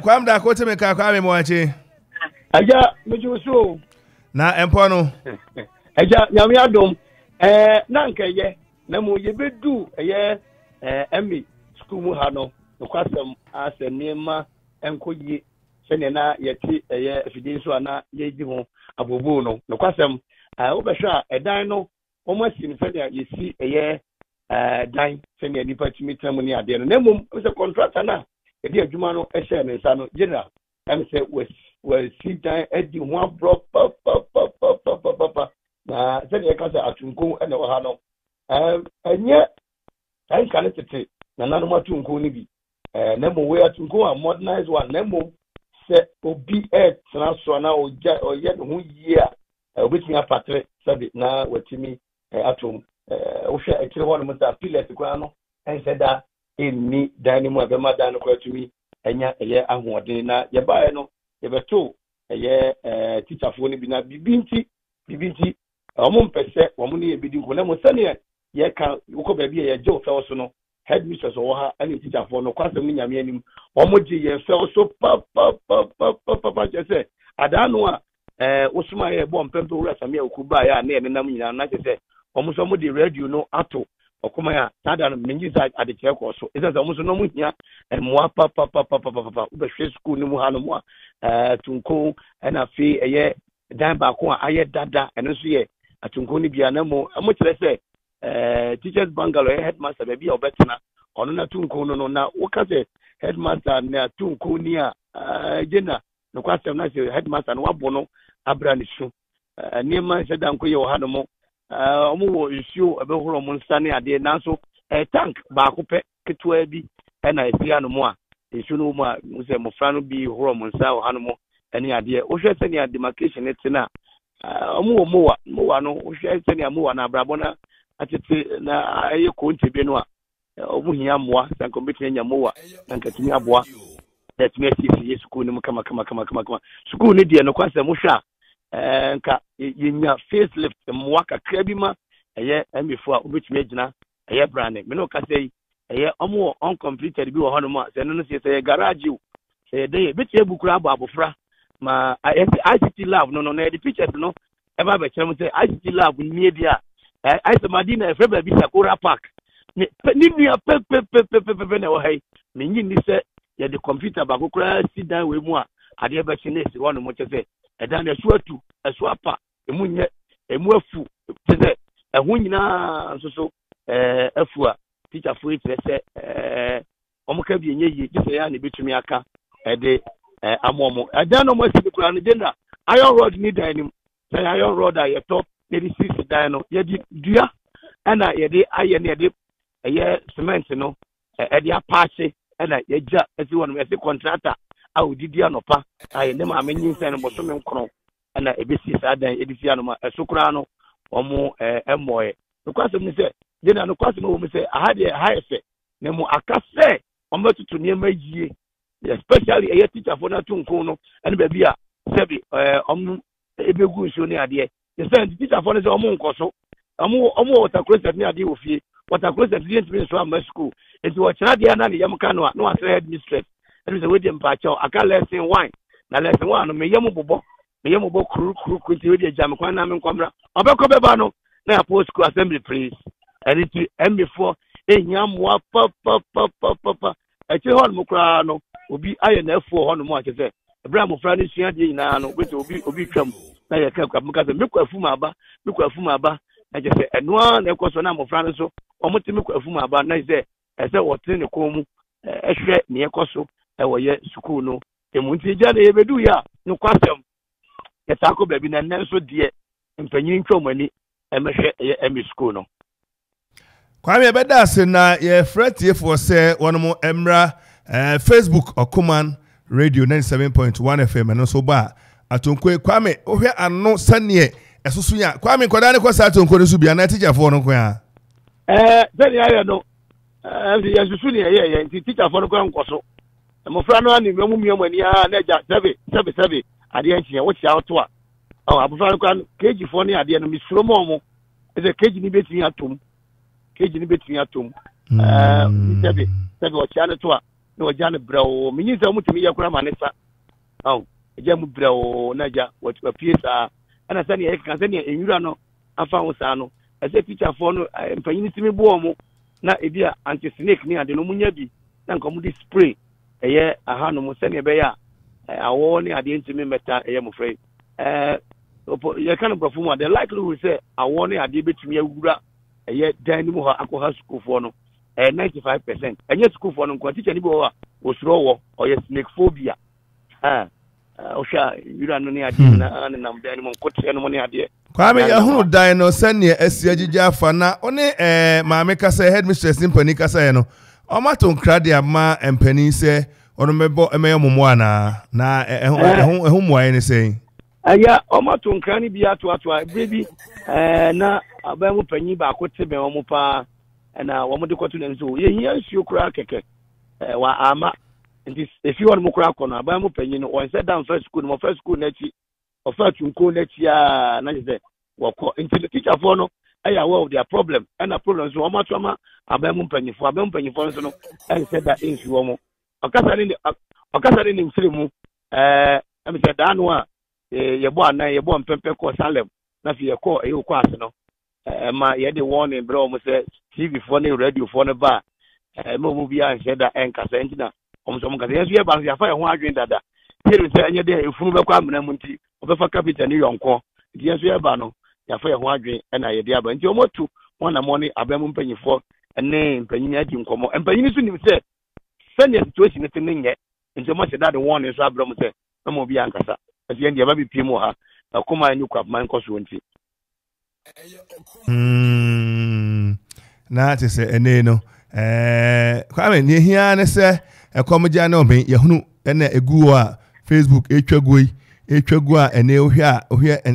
Speaker 1: kwam da ko teme ka kwa me mo ache
Speaker 8: aja mejuso
Speaker 1: na empo no
Speaker 8: aja nyame adom na nkaye na mo ye bedu eye emi school mu ha no kwasem asenema enkoye sene na yeti eye afidin so na yeji ho abobo no kwasem obehwa edan no omo sim sene yesi eye dan sene nipa timitam ni ade no nemum se contractor na edi adwuma no ehye ne nsa no general am say we sit down edi ho abro pa na sene e kasa atunko ene wo ha no enye ai kan tete na nanu atunko ni bi nemu we atunko a modernized one nemu se obi transfer na oye ho yi a obetimi apatre sabi na watimi atom wo hwe ekire ho no mta pilot kwa no ense da enni dan mu abema dan ko atumi enya eye ahoɔden na ye bae no ye beto eye teacher fo ni bi na bibinti omo mpese omo ne ye bidi ko na mo sane ye ka wo ba bi ye je ofe so no headmistress wo ha ani teacher fo no kwasem ni nyame anim omo je ye fe so pa jese adanu a osuma ye bo mpempe wura same okuba ya na enenam nyina na jese omo so mo de radio no ato okoma ya tada no menjiza adekye ko so ezeza omo so no mu hia emwa pa ubehwe school ni mu ha no mu tunko na fe eye dan ba ko aye dada eno so ye atunko ni bia na mo kire se teachers bungalow headmaster be bia obetena ono na tunko no na woka se headmaster na tunko ni a jena no kwasem na se headmaster no wabo no abra ni su ni man se dan ko ye wo ha no mo omo wo issue ebehoro mo nsane ade nanso tank ba ko pe ketwa bi na esia no mo a issue no mo a se mo fra no bi horo mo nsa wo ha no mo ene ade o hwe se ne demarcation etina omo wo mo wa no o hwe se ne mo wa na abrabo na atete na aye ko ntebe no a obuhia moa sanko betwe nyamoa sanka tumi aboa that me school no kama school ne de no kwase mo hwa nka yenya facelift moa kakra bi ma eye emifo a obetumi agina eye brand me no ka sei eye omo uncompleted bi wo hono ma se no se garage se de beti ebukura abofra ma ICT lab no na the pictures no eba be kire mo se ICT lab ni e dia I said Madina e febe bi Sakura Park ni nua pe na wo hai me nyi ni se ye the computer ba kokura sit down we mu a ade be chine si wono mo che e dan na suatu esu apa emu nye emu afu che se ehun nyina so afu a teacher for it se omuka bi enye yi se ya na betumi aka e de amomo e dan no mo si kura no de na iron rod ni dan nim se iron rod a ye top 36 dan no ye di dua ana ye de aye na ye de eye cement no e de apache ana ye ja esi wono esi contractor a odidi anopa aye ne ma amenyin sen bo so me nkron ana ebesi sa dan edisi anoma esukura no omo emoye no kwase mi se de na no kwase mo mi se ahade ha efe ne mo akase omo tutu ne ma yie especially eye teacher for na tunkun no ene ba bia sebi omo ebegu nso ne ade the same teacher for no omo nkoso omo water closet ne ade ofie water closet didn't mean so am school enti wo kira de na ne yam ka no no asre head mistress ene se we dem pa cha aka lesson wine na lesson one no me yam bobo kru ti we de jam kwa na me nkwamra obekọ beba no na post school assembly please and it M4 enyam wa pa eche hon mo kra no obi aye na F4 hon mo akese ebra mo fra ne sua de nyina no we obi twam na ye ka mo ka se me kwafu ma aba na je se eno na ekoso na mo fra ne so omotimi kwafu ma aba na se ese wote ne ko mu ehwe ne ekoso wo ye school no emunti ja na ye bedu ya no kwasem ye tako baby na nenso de mpanyin twomani emehwe ye emi school no
Speaker 1: kwame beda ase na ye fretie for se wono emra Facebook Okoman Radio 97.1 FM no so ba atonkwe kwame ohwe ano sane esusu ya kwame koda ne kwasa atonkwe no so bia na teacher for no kwa
Speaker 8: sane ya no ya susu ne ye teacher for no kwa nkoso mo fra no ani mu miamani a na ja 7 ade anchi wo tia auto a abufra no kwa keji for ne ade no misuro mo eze keji ni betini atom sebe wo tia ne to a no jana brawo minyi za mutumi yakura manesa eja mu brawo na ja wo piesa ana sani e kan sani enwura no afa wo sa no ese teacher for no mpanyin timi bo mo na ebia anti snake ni ade no munya bi na nko mu di spray eye aha no mo sani be ya awo ni ade ntimi meta eye mo frey ye kan brofo mo the likelihood say awo ni ade betumi awura eye dan ni mo ha akọ ha school for no 95%. Enye school for no teacher ni bo wa osuro wo oye snake phobia osha yura no ni ade na nam dan mo nkote no mo ni ade
Speaker 1: kwame ya hunu dan no sane asi agigya afa na one maame kasa headmistress mpani kasa no omato nkrade ama mpani se ono mebo emeyo momo ana na ehun moaye ne sei
Speaker 8: aya omato nkrani bi ato baby na abamu panyi ba akote be omo pa na wo mo de koto na so ye hia nsuo kura keke wa ama nti if you want mo kura kono abamu panyi no won set down first school na chi offer tunko na chi a na je wako nti the teacher for no aya well their problem and a problem so omo atoma abamu panyi so no and said that in nsuo mo okasa ni mfiri mu am said da no a ye bo mpempe ko Salem na fi ye ko e ko ase no ma ye de warning bro mo say TV for ne radio for ne ba mo bi an said that en kasa entina omo kasa yesu ye ba ya fa ye ho adwen dada here say enye de efunu be kwa amena mu nti obefa capital ni yonko nti yesu ye ba no ya fa ye ho adwen na ye de aba nti omotu wona mo ne abamu mpanyifo ene mpanyin adi nkomo mpanyin su nim say send your situation to ninge nti mo say that warning so abro mo say mo bi an kasa nti en de ba bi pimo ha Okoman Akuapem nkoso nti
Speaker 1: na te se ene no kwame ne hia ne se ekomja na oben yehunu ene egu a Facebook etwagu a ene ohia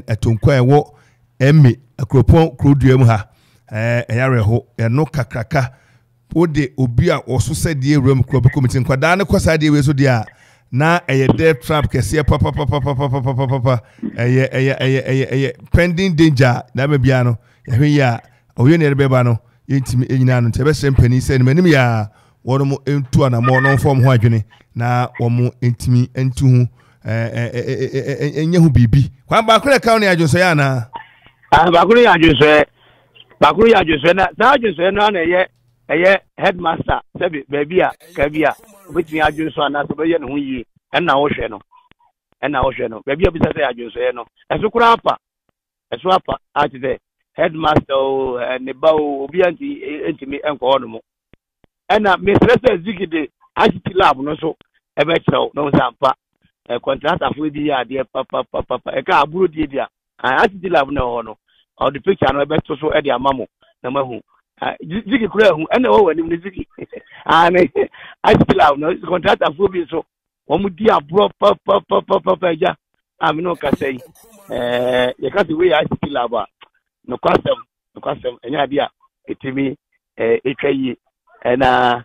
Speaker 1: etonkwa ewo emme Akropong Akuapem ha yare ho no kakraka ode obi a oso said ye room club committee kwada ne kwasa de we so dia na de trap kese papa pending danger na be bia no yehwe ya oye ne be ba no yentimi enyina no tebe sempani se ne manim ya wono mo entu anamo no form ho adwene na wo mo entimi entu hu enye hu bibi kwa ba kure ka no ya joso ya na
Speaker 8: ba kure ya joso na joso na na headmaster sabi baby a kabia obetimi adwonso ana so be ye ne ho yi na wo hwe no baby a bisa say adwonso ye no eso kura apa at the headmaster ne ba obi anti entimi enko no mo na mistress zikide agiti lab no so e be kire no sampa contractor for di ya de papa e ka aburo di dia agiti lab no ho no or the picture no e be to so e de amamo na mahu ziki kura hu ena wo wani ziki ane agiti no contractor for bi so omu di aburo papa ja ami no ka sei ye ka ti we agiti lab no kwasem enya dia etimi etwayi na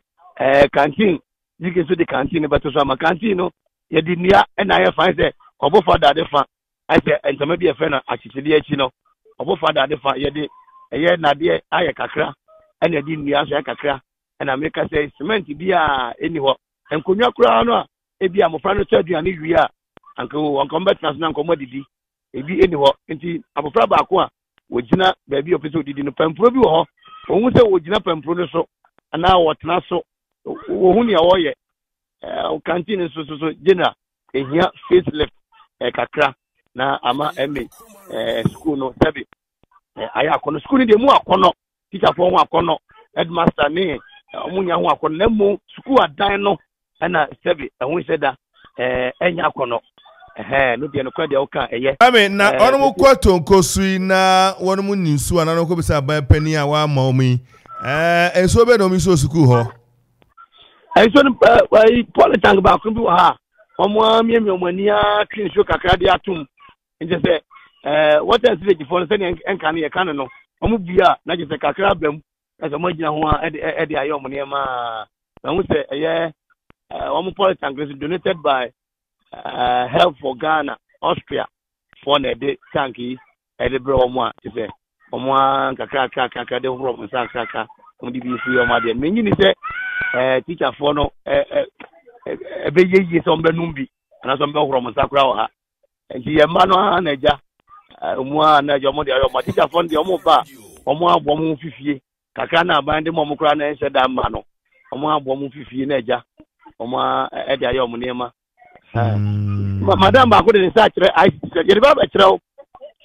Speaker 8: canteen ziki so the canteen but so ma canteen no ye di nia na ye fan say obo father de fa I say entama bi e fe na achitide achi no obo father de fa ye di ye na de aye kakra na di nia so kakra na make say cement bi a eni ho enkonwa kura no a e bi amofra no aduane wi a anko mbetna so anko modidi e bi eni ho enti amofra ba ko a wogina ba bi opeso didi no pampro bi wo ho ohun se wogina pampro no so ana wotna so ohun ya wo ye canteen so general ehia facelift kakra na ama eme school no sabi aya akono school ni de mu akono teacher for ho akono headmaster ni omunya ho akono na mu school adan no na sabi ehun se da enya akono no de no kwa de oka eye
Speaker 1: ame na onu mu kwato nkosui na wonu mu ninsu ana no ko bisa ban pani a wa ma omi enso be no mi so school ho enso politics ba ko bi wa ha omo miemi omania clean show kakra de atum nje se what else dey for say enka na ye kan no omo bia na je se kakra bam ase mo gina ho a e ayo mo ne ma na hu se eye omo politics donated by Help for Ghana Austria for na de tanki e de bro omo a se omo kakra de ho mo sa kakra omo di bi fu yo ma de menyi ni se teacher for no ebe ye so mbe numbi ana so mbe horo mo sakura wa ha enti ye ma no na ja omo na ja mo de ayo ma teacher for de omo ba omo abo mo fifie kakra na ban de mo kura na ense da ma no omo abo mo fifie na ja omo e de ayo mo ne ma madam ba ko de sa kire ye ba ba kire o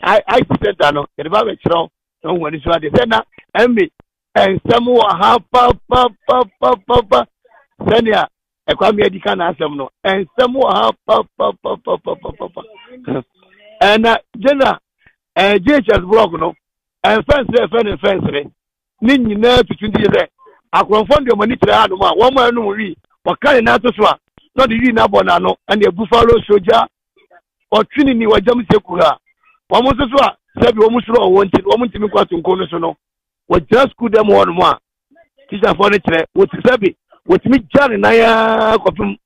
Speaker 1: I center no ye ba ba kire o no wani so de se na embe ensem wa ha pa senia ekwami edika na asem no ensem wa ha pa na jena JHS blog no fence ni nyina tutundi ye Akropong de mani kire anu ma wo ma anu wi wakane na to so a no de wi na bona no and the buffalo soldier or twini ni wajam sekura wo mo so a sabi wo mo suro wo nti wo mo ntimi kwato nko no so no we just could them one more teacher for the kire wo sabi what me jare na ya kopim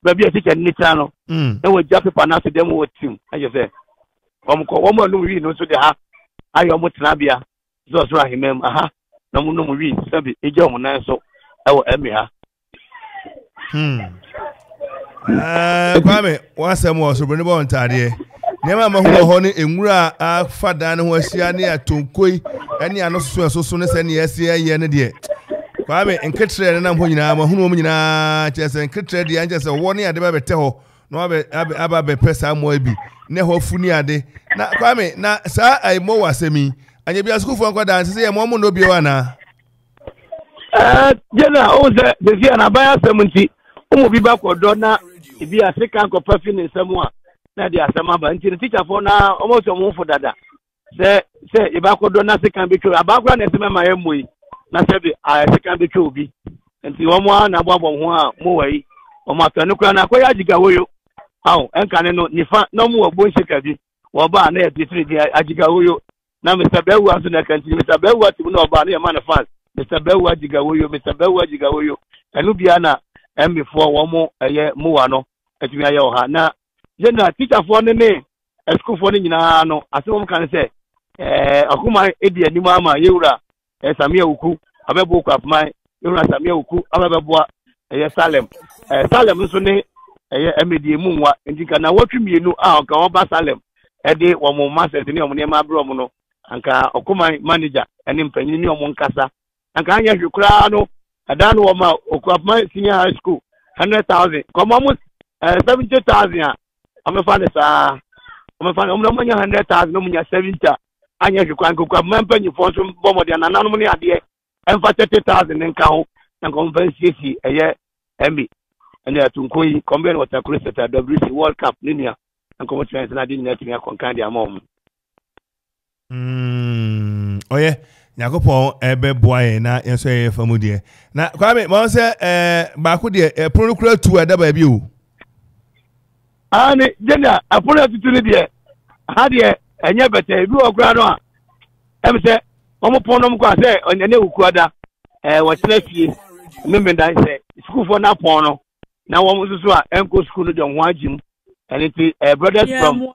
Speaker 1: baby a teacher ni tano na we jape pa na so dem wo team aye say wo mo no wi no so de ha ayo mo tena bia so ahimem aha na mo no mo wi sabi eje mo na so e wo emi ha kwame wasem wo so bani bo ntade nema ma ho ne enwura afada ne ho asia ne atonkoi ene ano so ne se ne yasia ye ne de kwame enketre ne na ho nyina ma hunu mo nyina chese enketre de anje se wo ne ade ba bete ho no aba be pesa mo abi ne ho funi ade na kwame na sa ai mo wasemi anye bia school fo nkwada se ye mo no bi wa na
Speaker 8: jena o ze de na ba 70 umu bi ba ko do na ibi Africa ko perfume ne samu a na dia asama ba nti teacher for na almost mo fo dada se iba ko do na Africa bi tro abakura na sema ma yemoi na se bi Africa bi tro bi nti wo mo na boabo ho a mo wai o ma to ne kura na ko ya jiga hoyo aw enka ne no nifa no mo wo bonse ka bi wo ba na e bitri di ajiga hoyo na Mr. Bewu aso na kanti Mr. Bewu ati no ba na ya man fans Mr. Bewu ajigawoyo Mr. Bewu ajigawoyo enu bia na MB4 wo mo eye muwa no atumi aye o ha na je na teacher for ne school for ne nyina no asem kan se akuma edi anim ama yewura Samia Uku abebo Akuapem yewura Samia Uku abebo Salem Salem nso ne emedie mu nwa ndika na watwemienu a ka oba Salem ede wo mo master ne omo ne ma bro mo no anka Okoman manager ene mpanyin ne omo nkasa anka anya hwekura no adano wo ma Akuapem senior high school 100,000 come almost 70,000 a amefa ne saa amefa ne omo nya 100,000 no nya 70 anya hwekura anka Akuapem mpanyin fo so bomode nanano ne ade emfa 30,000 nka ho anka omo fancy eye embi ene atunkoyi kombe no watakure seta WC World Cup ninia anka mo chance na din net mi akonkande amom
Speaker 1: oye Yakopon ebe boye na yenso ye famudie na kwame mo se baako de pro kura tu ada ba bi o
Speaker 8: ani jena apolo tutu ni de ha de enye bete bi okura no a em se omo pon no mko se onyane ukuada wo tena fie membe dan se school for na pon no na wo mususu a enko school no de ho agim and it brothers from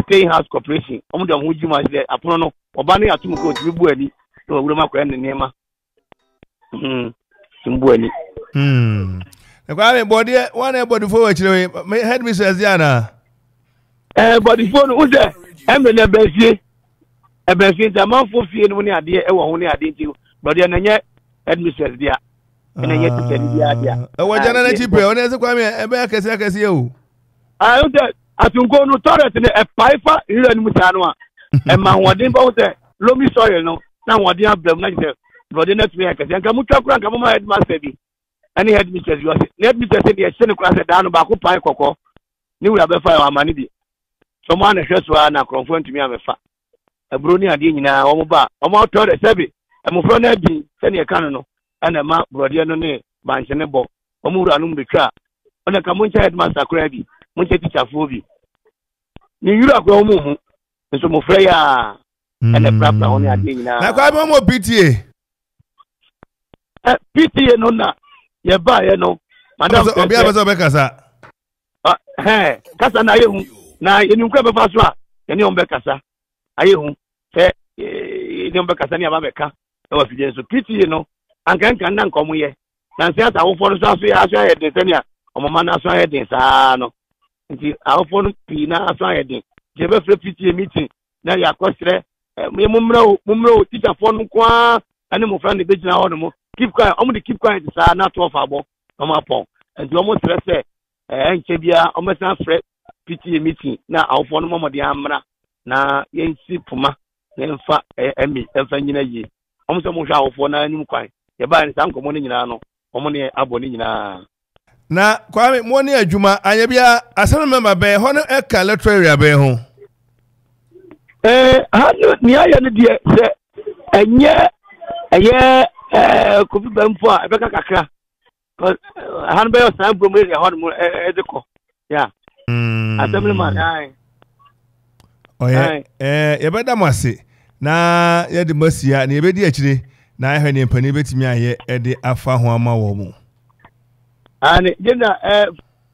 Speaker 8: staying house corporation omo de ho agim as de apono no oba no atum ko ti bu ani no wuro makwa ne nema timbu ani
Speaker 1: e kwa me body one body for we chire head mistress Diana
Speaker 8: body for no uze emre na befie ta Amanfo fie no ne ade e wo ho ne ade ti body na nye head mistress dia ene ye ti tani dia dia
Speaker 1: e wajana na chipe one se kwa me ebe akese o
Speaker 8: uze atunko no toilet ne e paifa ira ni musano a e ma hodin ba uze lomi soil no na hodin abram na je body na tumi akese nka mutwa kura nka mama head master bi ani head mistress yo se head mistress dey se ne kura se da no ba ko pai kokko ni wura be fa amani bi so ma na hweso na Akropong ntumi amefa abro ni ade nyina wo mo ba wo mo toilet sebe amofro na bi se ne kan no ana ma brode no ne banche ne bo wo mo wura no mbetwa ona ka moncha head master kura bi moncha teacher fo bi ni yura ko wo mo hu so mo frɛ ya ana prapra ho ne ade nyina
Speaker 1: na kwa mo PTA
Speaker 8: PTA no na ye ba ye no madam
Speaker 1: obi abezo be kasa
Speaker 8: kasa na ye hu na ye ni nkwa be fa so a ye ni on be kasa aye hu se ni on be kasa ni aba be ka e wa fije so PTA no anka na nkomo ye na nse ata wo for so aso ye de senia o mama na aso ye de sa no nti awo for pi na aso ye de je be fre PTA meeting na ya kwesre me mumro teacher for no kwa ani mo friend be gina ho no mo keep quiet omo de keep quiet sa na to fa bo omo apon nti omo stress enche bia omo san fre PTA meeting na awo for no mo de amra na yensi puma nemfa emi emfa nyina yi omo so mo hwa awo for na anim kwan ye ba ni san komo ni nyina no omo ne aboni nyina
Speaker 1: na kwame mo ni adwuma anya bia asem member be ho no e ka electoral be ho
Speaker 8: ha ni aya ne de se enye eye Kofi Bamfo a ebe kakra han be san bromere ya hon mo edeko ya assembly man ai
Speaker 1: oye ye beda mase na ye de masia na ye bedi akire na ahwe ne mpani betimi aye e de afa ho ama wo mu
Speaker 8: ani jena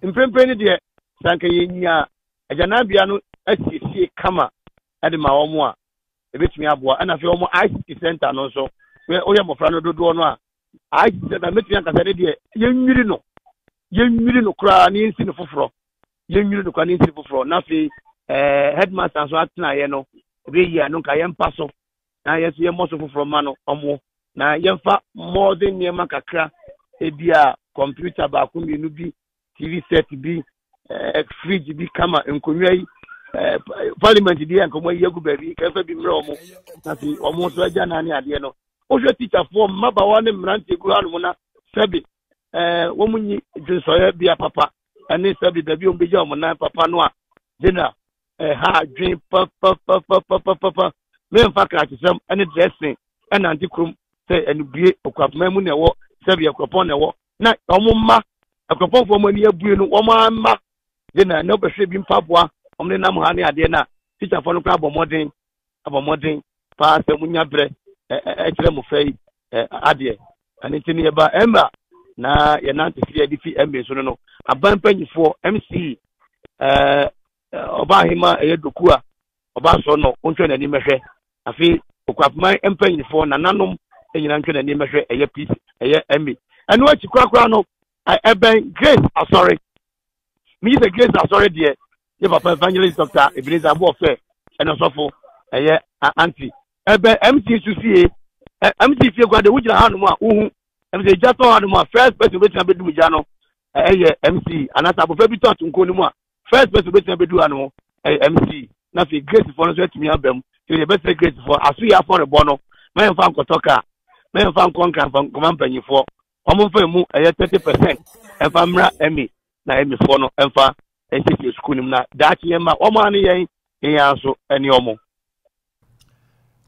Speaker 8: mpempeni de sanka yenya ajana bia no asiesie kama ade ma wo mu a ebetimi aboa ana fe wo mu ICT center no so we oya mofra no dodo no a ICT center metimi akasa de yenwiri no kra ni nsi no foforo yenwiri no kra ni nsi foforo na fe headmaster so atena ye no be yi no ka ye mpa so na ye so ye mo so foforo ma no omo na ye mfa more than ye makakra ebia computer ba ko minu bi TV set bi fridge bi kama enkonwa yi parliament di enkomo yegu ba bi ka fa bi mra omo na fi omo so aja na ne ade no o hwe teacher form maba wa ne mrante gu hanu na sebi wo munyi jinso ya bia papa ani sebi da bi o beja omo na papa no a dina ha dwen papa me mfa ka tisem ani dressing ana antikrum se enu bie Akuapem mu ne wo sebi Akropong ne wo na omumma Akropong fo mo ni abue no wo ma dina no be hwe bi mpaboa omne nam ha ne ade na teacher fo no kra abomodin pa se munya bre kire mo fai ade ani tini e ba emba na ye nante fie di fi embe so no aban panyifo MC oba hima dokua oba so no ontwe na ni mehwe afi Akuapem empanyifo na nanom enyina ntwe na ni mehwe peace embe anu achi kwakwa no eben Grace sorry me the Grace sorry there ye papa evangelist Dr. Ebenezer Abuofe eno sofo auntie eben MC susie MC fie kwa de wujina hanu mu a uhu MC jato hanu mu a first person wetin abedu muja no MC anata abofa bi to atunko ni mu a first person wetin abedu hanu MC na fi Grace for no so etimi abam ye be say Grace for asu ya for rebo no men fa nkotoka men fa nkonka fa nkomampanyifo omo fa mu 30% enfa mra emi na emi for no enfa esi school nim na daachi yema omo ane yen aso eni omo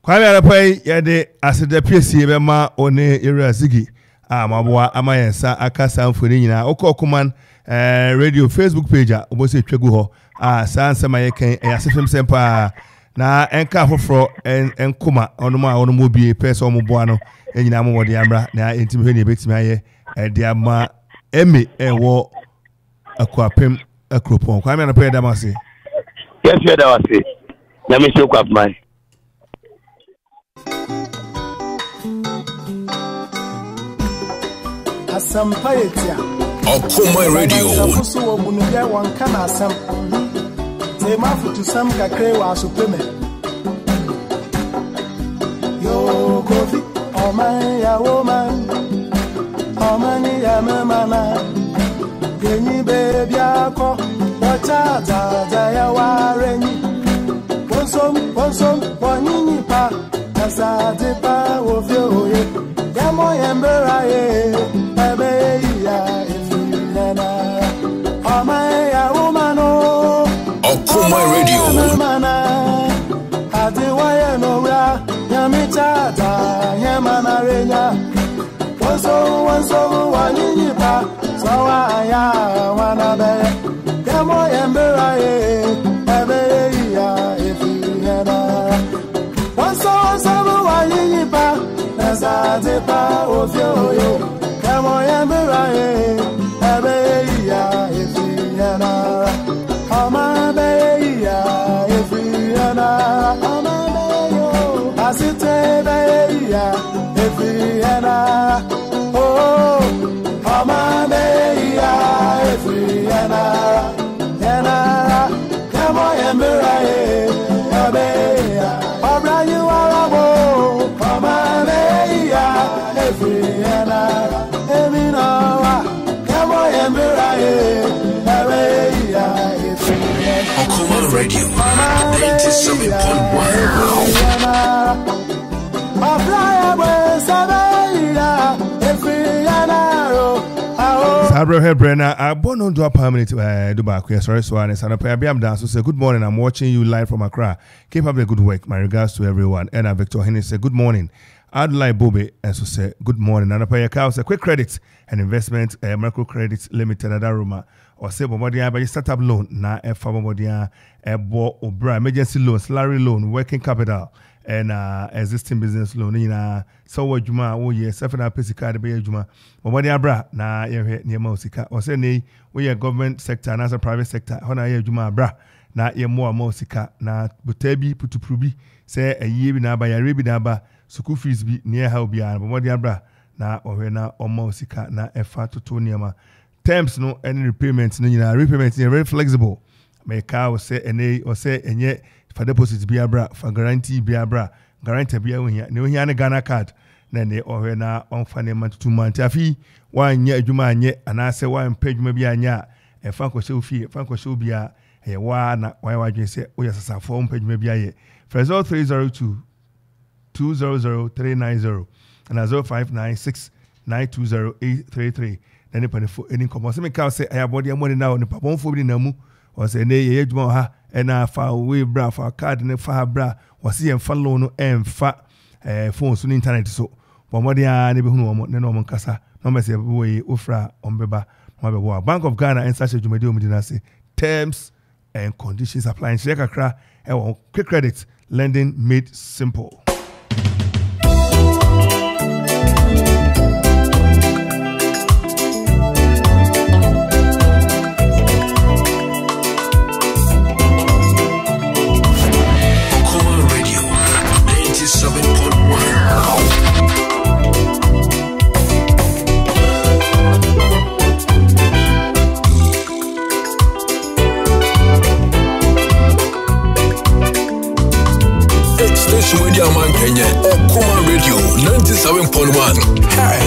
Speaker 1: Kwame arapai yade asede piesie be ma one area zigi amaboa amayensa akasa amfoni nyina Okoman radio Facebook page a obosi twegu ho sansema yeken yasefem sempa na enka foforo enkoma onuma onumo bie pese omoboa no enyina amode amra na entimi hwe ne betimi aye de ama emi ewo Akuapem Akropong Kwame arapai da mase
Speaker 8: yes you da wase na me show Akuapem
Speaker 9: Asampayetia
Speaker 5: Okoman Radio
Speaker 9: Safusu wo bunuya wanka na asam Tema futu sam kakre wa supreme Yo Kofi Oman ya woman Oman ya memana Genyi baby ako Wachata ya warenyi Wonsom wanyinyi pa Kasade pa wofyo ye Yamo yembera ye Ebeya ifilena Amaya umano
Speaker 5: Okoman Radio
Speaker 9: Adiwaya nora Yamichata Yamana renya Wanso wanyinyipa Sawaya wanabe Yamo yembera ye Ebeya ifilena Wanso wanyinyipa Nazadepa ofyoyo Kamo yemberaye Ebeya efiyana Amabeya efiyana Amabeyo Asite beya efiyana Oh Amabeya efiyana Yana Kamo yemberaye Ebeya Obrayu arabo Amabeya efiyana Eminawa Kamo yemberaye Ebeya efiyana
Speaker 5: Okoman Radio 97.1
Speaker 1: Sabro Hebrena, I born on to a permanent Dubai. Sorry, so I'm dance. So say good morning. I'm watching you live from Accra. Keep up the good work. My regards to everyone. And Victor Henry say good morning. I'd like Bobby and so say good morning. And I pay a cow say quick credit and investment micro credit limited at Aruma or say Bomodia by startup loan na Bomodia bo obra emergency loan, salary loan, working capital and existing business loan in so what juma oh yes seven pesi card be juma Bomodia bra na ye near Mosika or say nay we are government sector and as a private sector hona ye juma bra na ye more Mosika na butebi putuprubi say a year na ba ya rebi na ba school fees be near how be an Bomodia bra na or na Mosika na efa to niama terms no any repayments no nyina repayments are very flexible make cow say any or say enye for deposit be abra for guarantee be abra guarantee be ohia ne ohia ne Ghana card na ne or na on fane month 2 months afi wan nya adwuma anye ana say wan pay adwuma bi anya e fa ko show fee fa ko show bia e wa na wa wadwen say o yesasa for on pay adwuma bi aye first 0302 200-390 and 0596-920-833 then any come say me can say I body money now ni papa fo bi na mu o say ne ye adwuma ha e na fa we bra fa card ne fa bra o say em fa loan no em fa phone so internet so bomodi a ne be hunu omo ne no mo kasa no me say we ofra ombeba ma be wo Bank of Ghana and such adwumadi o mudina say terms and conditions apply in Sheka Kra quick credit lending made simple.
Speaker 5: Enye Okoman Radio 97.1. Hey.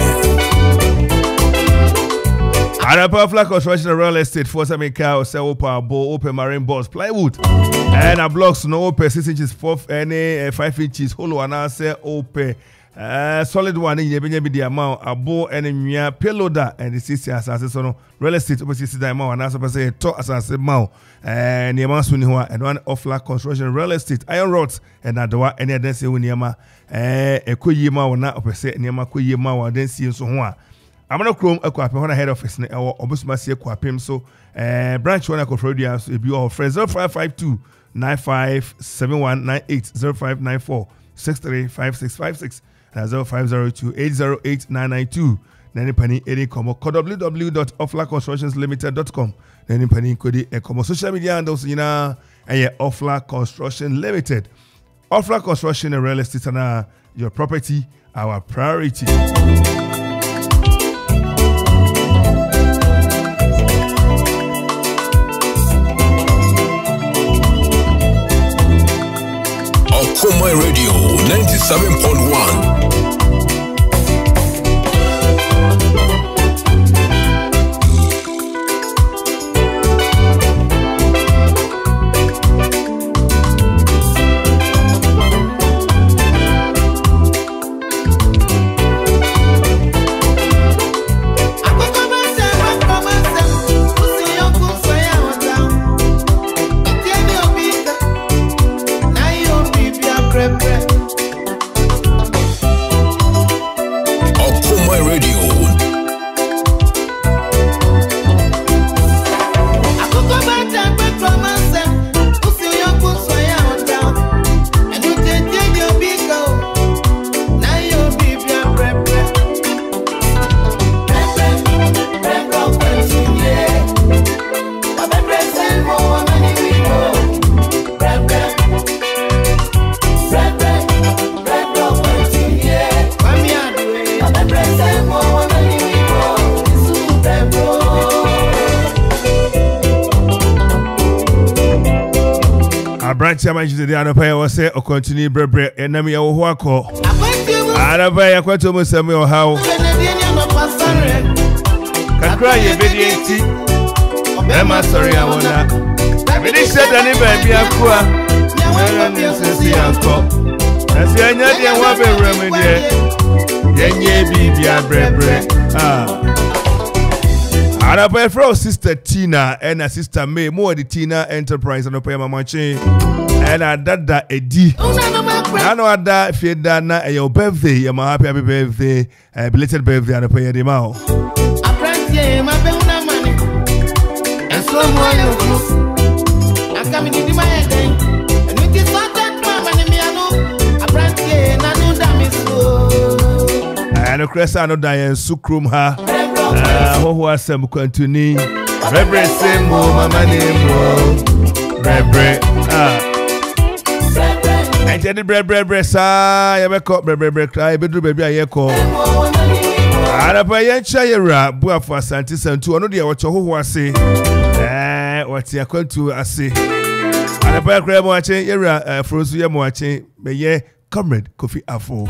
Speaker 1: Arapa Flat Construction Real Estate for some car sell open marine boards, plywood, and a blocks no open 6 inches, 4 any 5 inches, hollow and answer open solid one in the amount a bow and a payloader and the CC as no real estate opposite the amount and as I say talk as I say mount and the amount and one of Flat Construction Real Estate iron rods and that one any other say when yama a kuyima or not opposite Niama kuyima or then see so one. Akropong-Akuapem when head office ne or obusmasi Akuapem so branch one Akuffo so be your friend 0552 957198 0594 635656 0502 808 992 nani pani eri komo www.oflaconstructionslimited.com nani pani kodi komo social media handles yina Ofla Construction Limited. Ofla Construction and Real Estate and your property our priority.
Speaker 5: Okoman Radio 97.1.
Speaker 1: Branch Yamanji the Anapa was say or continue brebre enemy Wako. Anapa Yaquato Musami or how can cry a video. Emma, sorry, I wanna. Really said any baby aqua. As the Anyan Wabe remedy. Yenye Bibia brebre. Anapa from Sister Tina and a sister May more the Tina Enterprise and Opema Mache and a dada Edi. I know that if you done your birthday, you're my happy birthday, belated birthday and a pay the mouth.
Speaker 4: I pray my money and slow more. I'm coming into my head and it is not that money. I pray I know that is
Speaker 1: and a crescent Diane Sukrum ha. Who was some continue? Reverend same mama name. Reverend and tell the bread, sir. You make up bread, cry, but do baby, I call. And a pay chayera, boy for Santis and two another what you was say. What's your call to say? And a pay crab watching, you're frozen, you're watching, but yeah, comrade Kofi Ansong.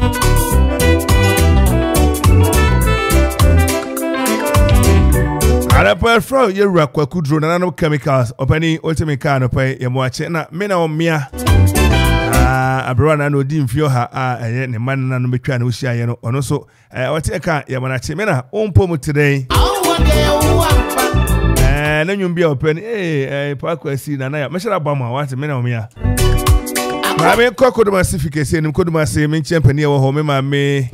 Speaker 1: Arapa from Yura Kwakudro Nano Chemicals, opening ultimate car no pay Yamuache na Mena or Mia. Abrana no dim fioha a man and Mechan Ushia and also what a car Yamanache Mena on pomo today. And then you'll be open a parkway scene and I measure Obama what a Mena or Mia. I mean, Cocodomasification and Kodumasi, Min Champany or home, my me.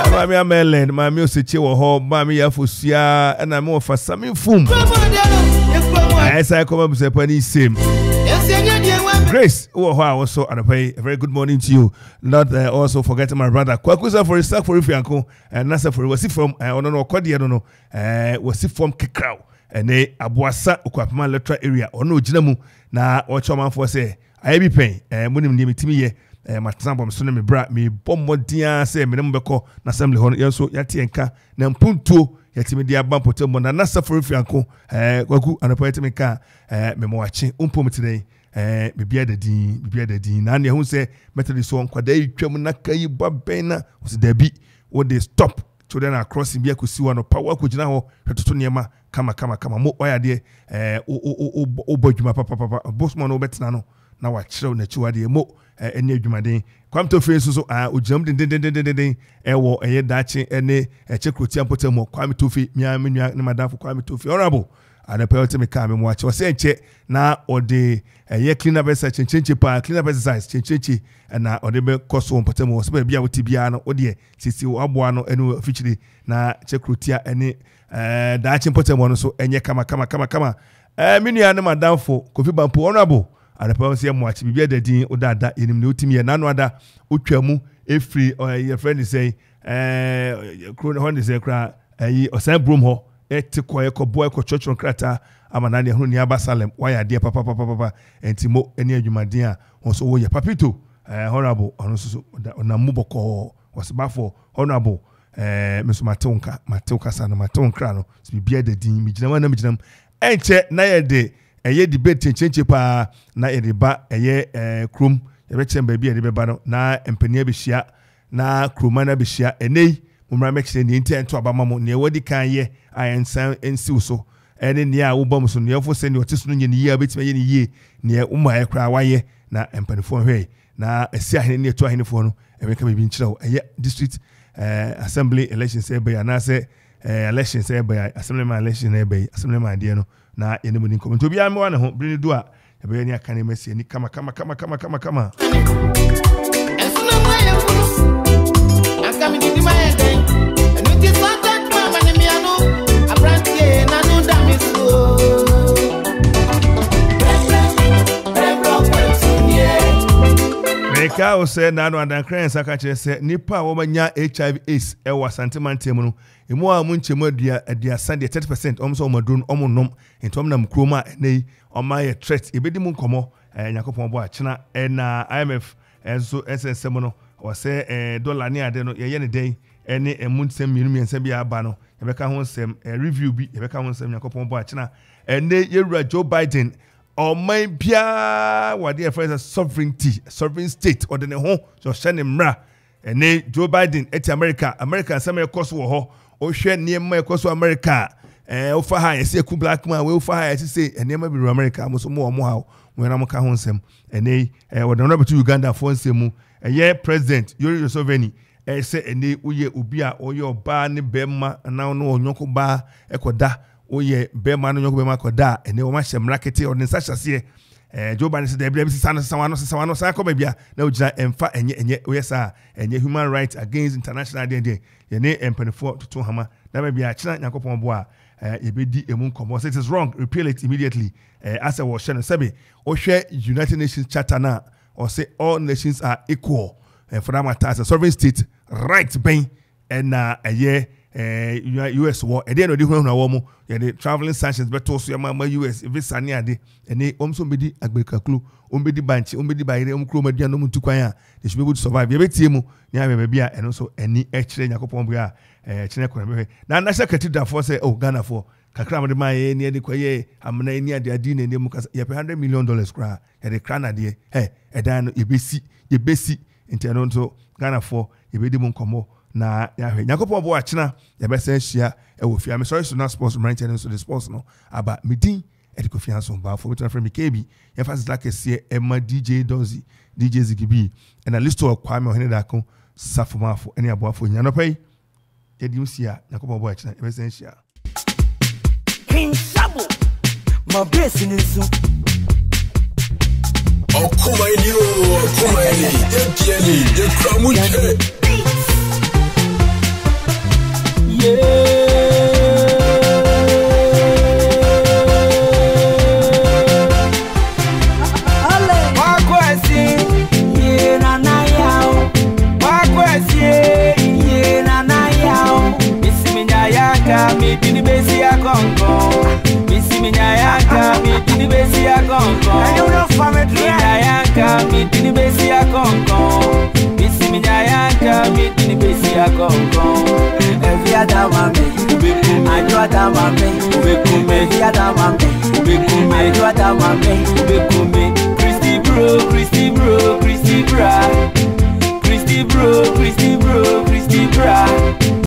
Speaker 1: Mammy Ameland, my music or home, Mammy Afusia, and I'm more for some fum. As I come up with a penny sim. Grace, also, and I pay a very good morning to you. Not also forgetting my brother. Kwakusa for his sack for Rifianco, and Nasa for was it from I don't know, Quadi, I don't know, was it from Kikau, and they Abuasa, Akuapem Letra area, or no Jinamu, na or Amanfo say, I be paying, and when him name it to me. Matsambo msone me bra me bombo dia se me mbeko na assembly hon yenso yati enka na mpunto yati me dia bampo tembo na nasa for Rifianco kwaku anapoyete me ka me mo achi umpo me today bibia da din na ne hu se Methodist so nkwada yi twam na kai baben na was there be what they stop children are crossing bia ko siwa no power ko gina ho hwetoto niema kama mo oya de o bodwuma papa bossman no betena no na wa kyerɛw na chiwade mo ene adwumaden kwamto face so ogyam den ewo eye dache ene chekroti ampotem mo kwamto fe mia menua ne madafo kwamto fe honorable ana pɛlte me ka me mo ache ose enche na ode eye clean up exercise chenche pa clean up exercise chenche na ode be koso ampotem mo so ba bia woti bia no ode sisi aboa no ene fichiri na chekrotia ene dache ampotem no so enye kama menua ne madafo Kofi Bampo honorable adapa se mo achi bibia dadin odada enim ne otimi ye nanu ada otwamu efri your friend is say krone hon is kra osan brom ho etiko boy ko church krata amanane hunu ni abasalem waya de papa entimo eni adwumaden a onso wo ye papito honorable onso na muboko wasbafo honorable meso matonka sana matonkra no bibia dadin miginam enche na ye de eye debate chenche pa na eriba eye krum ebe chemba bi eribe ba no na empania be hia na kruma na be hia enei mumra mekse ni ntento abama mo ne wodi kan ye ayensan ensiw so ene ne a wo bom so ne ofo se ne otiso no nye ne ye betima ye ne ye ne umma ye kra waye na empanifo hwe na esi ahene ne eto ahene fo no ebe ka be bi nkyerɛw eye district assembly elections ebe ya na se elections ebe ya assemblyman election ebe assemblyman de no na yene mu ni komento bia me wana ho brini do a ebe ni aka ne mesi ni kama
Speaker 10: esuna maya kuno akami di maya den enu ti santa mama ni mi anu abrantie na no da mi so
Speaker 1: Meka o se na no adankran saka kire se nipa wo manya HIV AIDS e wa santimantem no emu a munchemu adia sande 30% omso omadun omonnom entom na mkroma nei oma ye threat ebedi mu nkomo yakopon bo achina na IMF enso SSM no o se dollar ni ade no ye ne den ene emunsem mienu bia aba no yebeka ho nsem review bi yebeka ho nsem yakopon bo achina ene yewura Joe Biden my bia what the phrase sovereign state or the ho so shane mra ene Joe Biden et America some cost wo ho o hwe niema cost America o fa ha ese ku black man we fa ha ese say niema bi America mo so mo ha we na mo ka ho nsem ene what the number to Uganda for nsem ye president Yoweri Museveni say ene uye obi a oye oba ne bema na no onyoko ba ekoda oye bema no nyoko bema koda ene o ma hyemra kete o ne sahase Joe Biden say dey sawano sa ko bia na ogina emfa enye oyesa enye human rights against international dey ye ne empanifo tutu hama na bia kina yakopon bo a yebedi emu nkomo say it is wrong repeal it immediately as a was sebe o hwe United Nations charter na or say all nations are equal for that matter as a sovereign state right ben and US war and then no different na wo mo the traveling sanctions beto so ma US visa ni ade ene omso bedi agbekaklu ombedi banchi ombedi bayire omkro madua no mutu kwan a they should be able to survive ye betie mu nya be bia eno so eni ekire nyakopon bia kire ko be na national cathedral for say oh Ghana for kakra mo de ma ye ni ade kwaye amna ni ade adi na ni mu kasa ye $100 million kra ye de kra na de edan no ye besi inteno so Ghana for ye bedi mu nkomo na yahwe nyakopon bo achina ya besen hia e wo fia me sorry so na sports right and so the sports no aba midin e de Kofi Ansong Baffuor we from KB ya fast like se e ma DJ Dozy DJ Zigibi and a list of kwame ohene da ko safomafo ene aboafo nya no pai e di usia nyakopon bo achina e besen hia
Speaker 10: King Sabo my blessing is
Speaker 5: Okoman de Kramuche
Speaker 10: every other one I do other one I do other one
Speaker 4: Yesu Christ